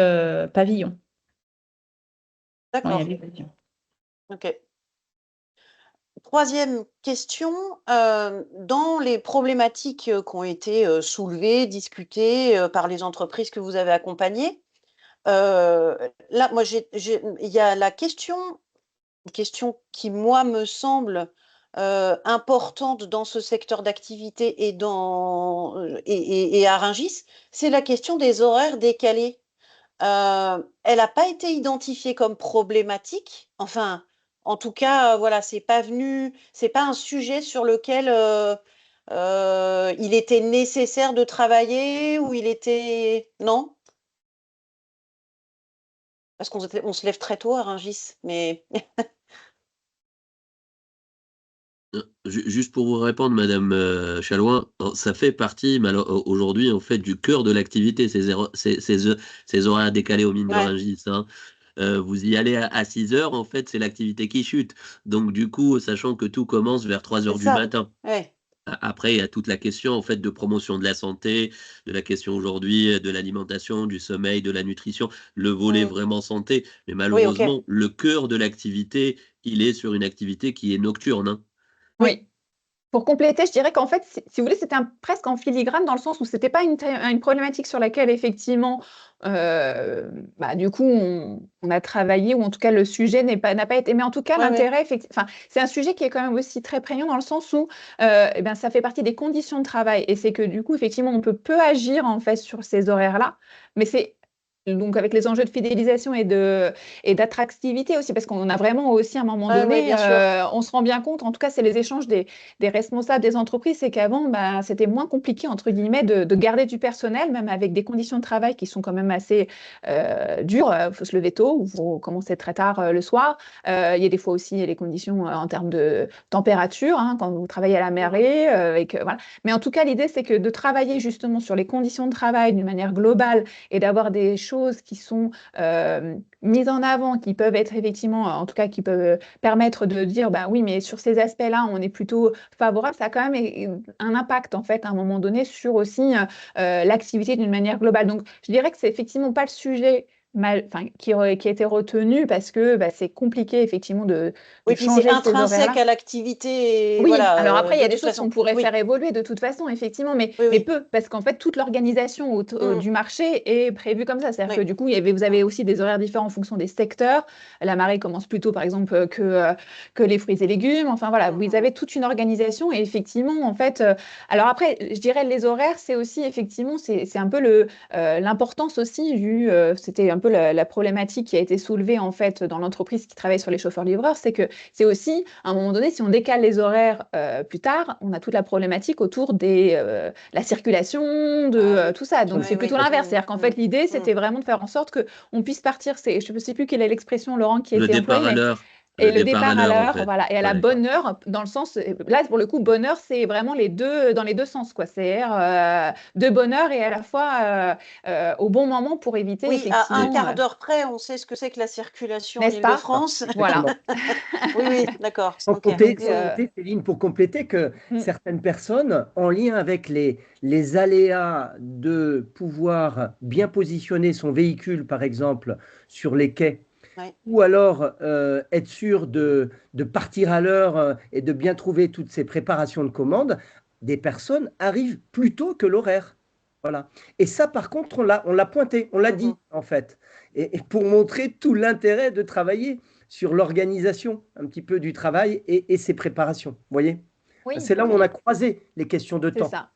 pavillon. Ouais, il y D'accord. avait pavillon. Ok. 3e question, dans les problématiques qui ont été soulevées, discutées par les entreprises que vous avez accompagnées, là, moi, il y a la question, une question qui, moi, me semble importante dans ce secteur d'activité et à Rungis, c'est la question des horaires décalés. Elle n'a pas été identifiée comme problématique. Enfin, en tout cas, voilà, c'est pas un sujet sur lequel il était nécessaire de travailler ou non? Parce on se lève très tôt à Rungis, mais Juste pour vous répondre, Madame Chalouin, ça fait partie aujourd'hui en fait du cœur de l'activité, ces horaires décalés au mines de ouais, Rungis, hein. Vous y allez à 6 heures, en fait, c'est l'activité qui chute. Donc du coup, sachant que tout commence vers 3 c'est heures du ça. matin. Ouais, Après, il y a toute la question en fait de promotion de la santé, de la question aujourd'hui de l'alimentation, du sommeil, de la nutrition, le volet mm. vraiment santé. Mais Oui, ok. malheureusement, le cœur de l'activité, il est sur une activité qui est nocturne, hein. Oui, Oui. Pour compléter, je dirais qu'en fait, si vous voulez, c'était presque en filigrane dans le sens où c'était pas une problématique sur laquelle effectivement, du coup, on a travaillé ou en tout cas le sujet n'a pas été. Mais en tout cas, ouais, ouais. l'intérêt, enfin, c'est un sujet qui est quand même aussi très prégnant dans le sens où, eh bien, ça fait partie des conditions de travail et c'est que du coup, effectivement, on peut agir en fait sur ces horaires-là, mais c'est donc avec les enjeux de fidélisation et d'attractivité aussi, parce qu'on a vraiment aussi à un moment Ouais, ouais, donné, bien sûr. on se rend bien compte, en tout cas, c'est les échanges des responsables des entreprises, c'est qu'avant, c'était moins compliqué, entre guillemets, de garder du personnel, même avec des conditions de travail qui sont quand même assez dures. Il faut se lever tôt, ou il faut commencer très tard le soir. Il y a des fois aussi les conditions en termes de température, hein, quand vous travaillez à la mairie. Voilà. Mais en tout cas, l'idée, c'est que de travailler justement sur les conditions de travail d'une manière globale et d'avoir des choses qui sont mises en avant, qui peuvent être effectivement, en tout cas, qui peuvent permettre de dire, bah oui, mais sur ces aspects-là, on est plutôt favorable, ça a quand même un impact, en fait, à un moment donné, sur aussi l'activité d'une manière globale. Donc, je dirais que c'est effectivement pas le sujet qui a été retenu parce que c'est compliqué, effectivement, de Oui, puis c'est changer ces intrinsèque horaires-là. à l'activité, Oui, voilà, alors après, il y de a des toute choses qu'on façon. pourrait Oui, faire évoluer de toute façon, effectivement, oui, mais oui. peu, parce qu'en fait, toute l'organisation Mm, du marché est prévue comme ça. C'est-à-dire que oui. du coup, vous avez aussi des horaires différents en fonction des secteurs. La marée commence plus tôt, par exemple, que les fruits et légumes. Enfin, voilà, vous avez toute une organisation et effectivement, en fait, alors après, je dirais les horaires, c'est aussi, effectivement, c'est un peu l'importance aussi, c'était un peu la problématique qui a été soulevée, en fait, dans l'entreprise qui travaille sur les chauffeurs-livreurs, c'est que c'est aussi, à un moment donné, si on décale les horaires plus tard, on a toute la problématique autour de la circulation, Ah oui. tout ça. Donc, Oui, c'est oui. plutôt l'inverse. C'est-à-dire qu'en fait, l'idée, c'était vraiment de faire en sorte qu'on puisse partir. Je ne sais plus quelle est l'expression, Laurent, qui a Le été employée, départ à mais l'heure. Et le départ à en l'heure, fait. voilà, et à la Ouais. bonne heure, dans le sens, là pour le coup, bonne heure, c'est vraiment dans les deux sens, quoi. C'est de bonne heure et à la fois au bon moment pour éviter Oui, à un effectivement, quart d'heure près, on sait ce que c'est que la circulation en n'est-ce pas? Île-de-France. Voilà. Oui, oui, d'accord. Sans Ok. compter, Donc, sans compter, Céline, pour compléter que mm, certaines personnes, en lien avec les aléas de pouvoir bien positionner son véhicule, par exemple, sur les quais, Ouais. ou alors être sûr de partir à l'heure et de bien trouver toutes ces préparations de commandes, des personnes arrivent plus tôt que l'horaire. Voilà. Et ça, par contre, on l'a pointé, on l'a dit, en fait. Et pour montrer tout l'intérêt de travailler sur l'organisation un petit peu du travail et ses préparations. Vous voyez? oui, C'est là où on a croisé les questions de c'est temps. ça.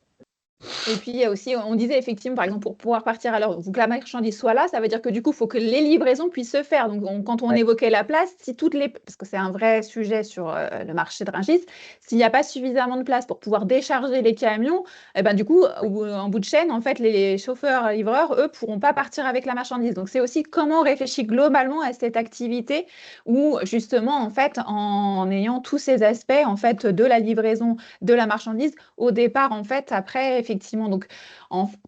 Et puis, il y a aussi, on disait effectivement, par exemple, pour pouvoir partir à l'heure, que la marchandise soit là, ça veut dire que du coup, il faut que les livraisons puissent se faire. Donc, quand on Ouais. évoquait la place, si parce que c'est un vrai sujet sur le marché de Rungis, s'il n'y a pas suffisamment de place pour pouvoir décharger les camions, eh ben, du coup, en bout de chaîne, en fait, les chauffeurs, livreurs, eux, pourront pas partir avec la marchandise. Donc, c'est aussi comment on réfléchit globalement à cette activité où, justement, en fait, en ayant tous ces aspects, en fait, de la livraison, de la marchandise, au départ, en fait, après, effectivement, donc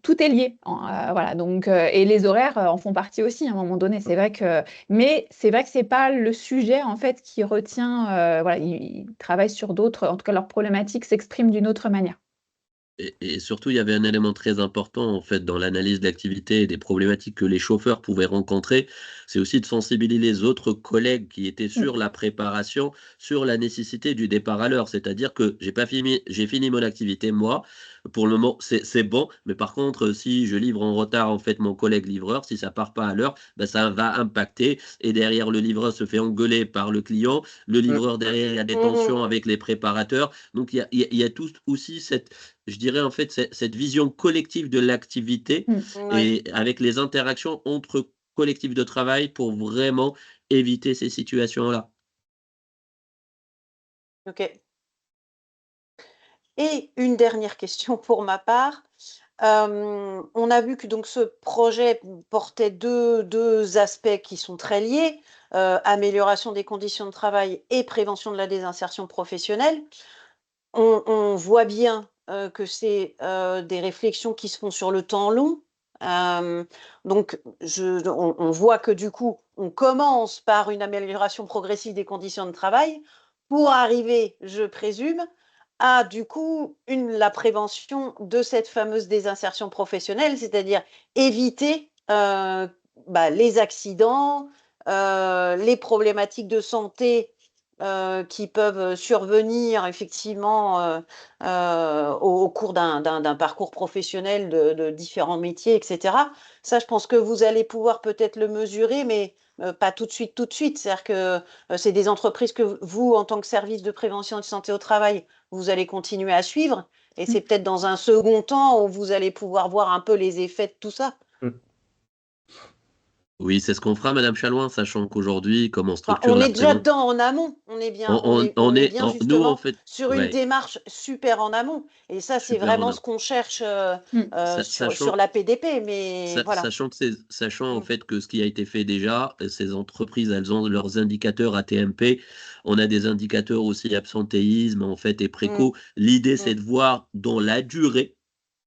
tout est lié. Voilà, donc, et les horaires en font partie aussi à un moment donné. C'est vrai que, mais c'est vrai que c'est pas le sujet en fait qui retient. Voilà, ils travaillent sur d'autres. En tout cas, leurs problématiques s'expriment d'une autre manière. Et surtout, il y avait un élément très important en fait dans l'analyse de l'activité et des problématiques que les chauffeurs pouvaient rencontrer, c'est aussi de sensibiliser les autres collègues qui étaient Mm. sur la préparation, sur la nécessité du départ à l'heure. C'est-à-dire que j'ai fini mon activité, moi, pour le moment, c'est bon, mais par contre, si je livre en retard en fait mon collègue livreur, si ça part pas à l'heure, ben, ça va impacter. Et derrière, le livreur se fait engueuler par le client, le livreur derrière, il y a des tensions avec les préparateurs. Donc il y a tout aussi je dirais en fait cette vision collective de l'activité Ouais. et avec les interactions entre collectifs de travail pour vraiment éviter ces situations-là. Ok. Et une dernière question pour ma part. On a vu que donc ce projet portait deux aspects qui sont très liés, amélioration des conditions de travail et prévention de la désinsertion professionnelle. On voit bien que c'est des réflexions qui se font sur le temps long. Donc, on voit que du coup, on commence par une amélioration progressive des conditions de travail pour arriver, je présume, à du coup la prévention de cette fameuse désinsertion professionnelle, c'est-à-dire éviter les accidents, les problématiques de santé qui peuvent survenir effectivement au cours d'un parcours professionnel de différents métiers, etc. Ça, je pense que vous allez pouvoir peut-être le mesurer, mais pas tout de suite, tout de suite. C'est-à-dire que c'est des entreprises que vous, en tant que service de prévention et de santé au travail, vous allez continuer à suivre. Et c'est peut-être dans un second temps où vous allez pouvoir voir un peu les effets de tout ça. Oui, c'est ce qu'on fera, Madame Chalouin, sachant qu'aujourd'hui, comme on Enfin, structure on la est déjà prévention, dedans en amont. On est bien, on est bien nous en justement fait, sur une ouais, démarche super en amont. Et ça, c'est super en vraiment a. ce qu'on cherche sur Sachant, la PDP. Mais voilà. sachant en Mm. fait que ce qui a été fait déjà, ces entreprises, elles ont leurs indicateurs ATMP. On a des indicateurs aussi absentéisme en fait et Mm. préco. L'idée, c'est Mm. de voir dans la durée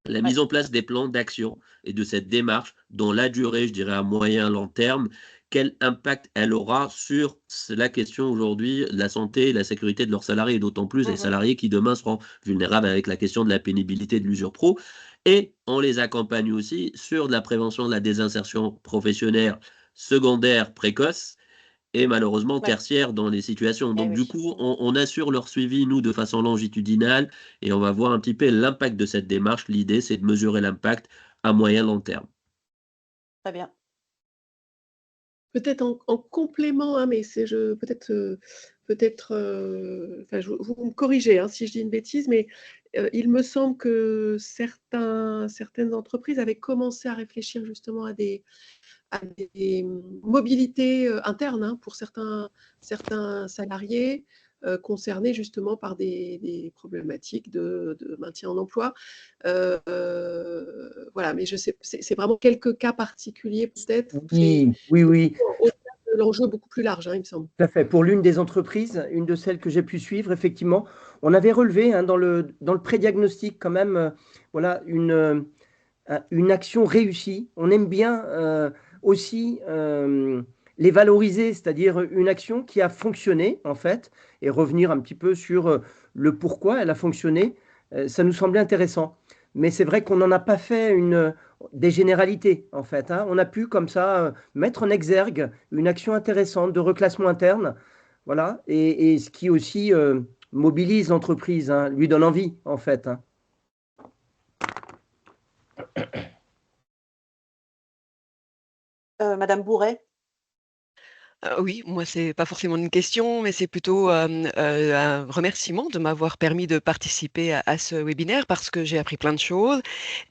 la Ouais. mise en place des plans d'action et de cette démarche dans la durée, je dirais à moyen long terme, quel impact elle aura sur la question aujourd'hui de la santé et la sécurité de leurs salariés, d'autant plus les Mhm. salariés qui demain seront vulnérables avec la question de la pénibilité de l'usure pro. Et on les accompagne aussi sur de la prévention de la désinsertion professionnelle secondaire précoce et malheureusement Ouais. tertiaire dans les situations. Eh Donc du oui. coup, on assure leur suivi, nous, de façon longitudinale, et on va voir un petit peu l'impact de cette démarche. L'idée, c'est de mesurer l'impact à moyen long terme. Très bien. Peut-être en complément, hein, mais enfin, vous me corrigez si je dis une bêtise, mais il me semble que certaines entreprises avaient commencé à réfléchir justement à des mobilités internes pour certains salariés concernés justement par des problématiques de maintien en emploi. Voilà, mais je sais, c'est vraiment quelques cas particuliers peut-être. Oui, oui, oui. Au-delà l'enjeu beaucoup plus large, hein, il me semble. Tout à fait. Pour l'une des entreprises, une de celles que j'ai pu suivre, effectivement, on avait relevé dans le pré-diagnostic quand même voilà, une action réussie. On aime bien aussi les valoriser, c'est-à-dire une action qui a fonctionné en fait, et revenir un petit peu sur le pourquoi elle a fonctionné. Ça nous semblait intéressant. Mais c'est vrai qu'on n'en a pas fait des généralités en fait, hein. On a pu comme ça mettre en exergue une action intéressante de reclassement interne, voilà, et ce qui aussi mobilise l'entreprise, hein, lui donne envie en fait, hein. Madame Bourret. Oui, moi, c'est pas forcément une question, mais c'est plutôt un remerciement de m'avoir permis de participer à ce webinaire parce que j'ai appris plein de choses.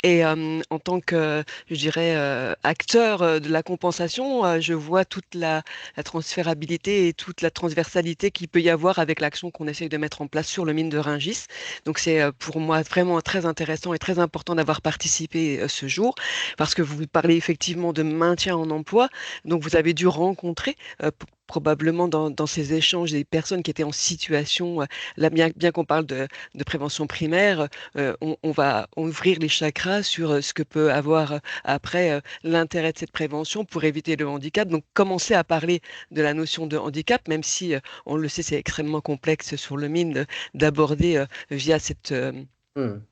Et en tant que, je dirais, acteur de la compensation, je vois toute la transférabilité et toute la transversalité qu'il peut y avoir avec l'action qu'on essaye de mettre en place sur le mine de Rungis. Donc, c'est pour moi vraiment très intéressant et très important d'avoir participé ce jour parce que vous parlez effectivement de maintien en emploi. Donc, vous avez dû rencontrer probablement dans ces échanges des personnes qui étaient en situation, là bien qu'on parle de prévention primaire, on va ouvrir les chakras sur ce que peut avoir après l'intérêt de cette prévention pour éviter le handicap. Donc commencer à parler de la notion de handicap, même si on le sait, c'est extrêmement complexe sur le mine d'aborder via cette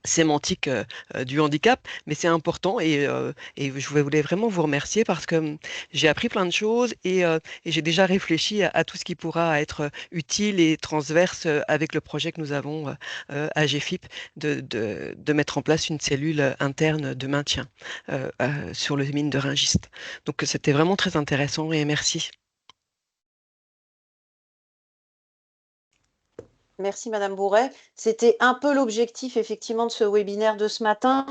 sémantique du handicap, mais c'est important et je voulais vraiment vous remercier parce que j'ai appris plein de choses et j'ai déjà réfléchi à tout ce qui pourra être utile et transverse avec le projet que nous avons à GFIP de mettre en place une cellule interne de maintien sur le mine de Rungis. Donc c'était vraiment très intéressant et merci. Merci Madame Bourret. C'était un peu l'objectif effectivement de ce webinaire de ce matin,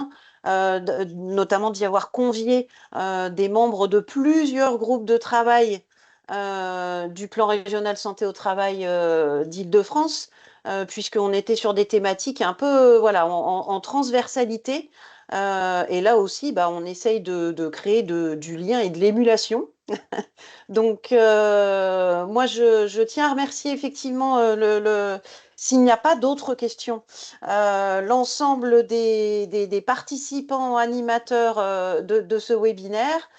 notamment d'y avoir convié des membres de plusieurs groupes de travail du plan régional santé au travail d'Île-de-France, puisqu'on était sur des thématiques un peu voilà, en transversalité. Et là aussi, on essaye de créer du lien et de l'émulation. Donc, moi, je tiens à remercier effectivement s'il n'y a pas d'autres questions, l'ensemble des participants animateurs de ce webinaire,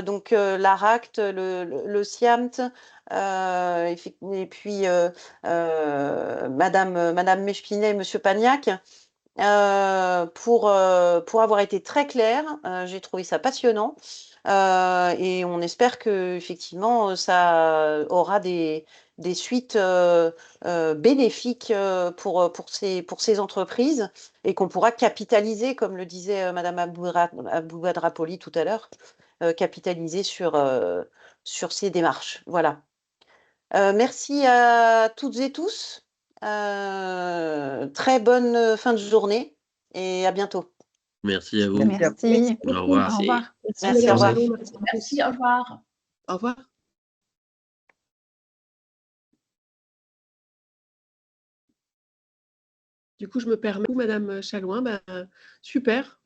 donc l'ARACT, le SIAMT, et puis Madame Mechpinet et Monsieur Pagnac. Pour avoir été très clair, j'ai trouvé ça passionnant et on espère que effectivement ça aura des suites bénéfiques pour ces entreprises et qu'on pourra capitaliser, comme le disait Madame Aboubadrapoli tout à l'heure, capitaliser sur ces démarches. Voilà. Merci à toutes et tous. Très bonne fin de journée et à bientôt. Merci à vous. Merci. Au revoir. Au revoir. Merci, au revoir. Merci, au revoir. Au revoir. Du coup, je me permets, Madame Chalouin, super.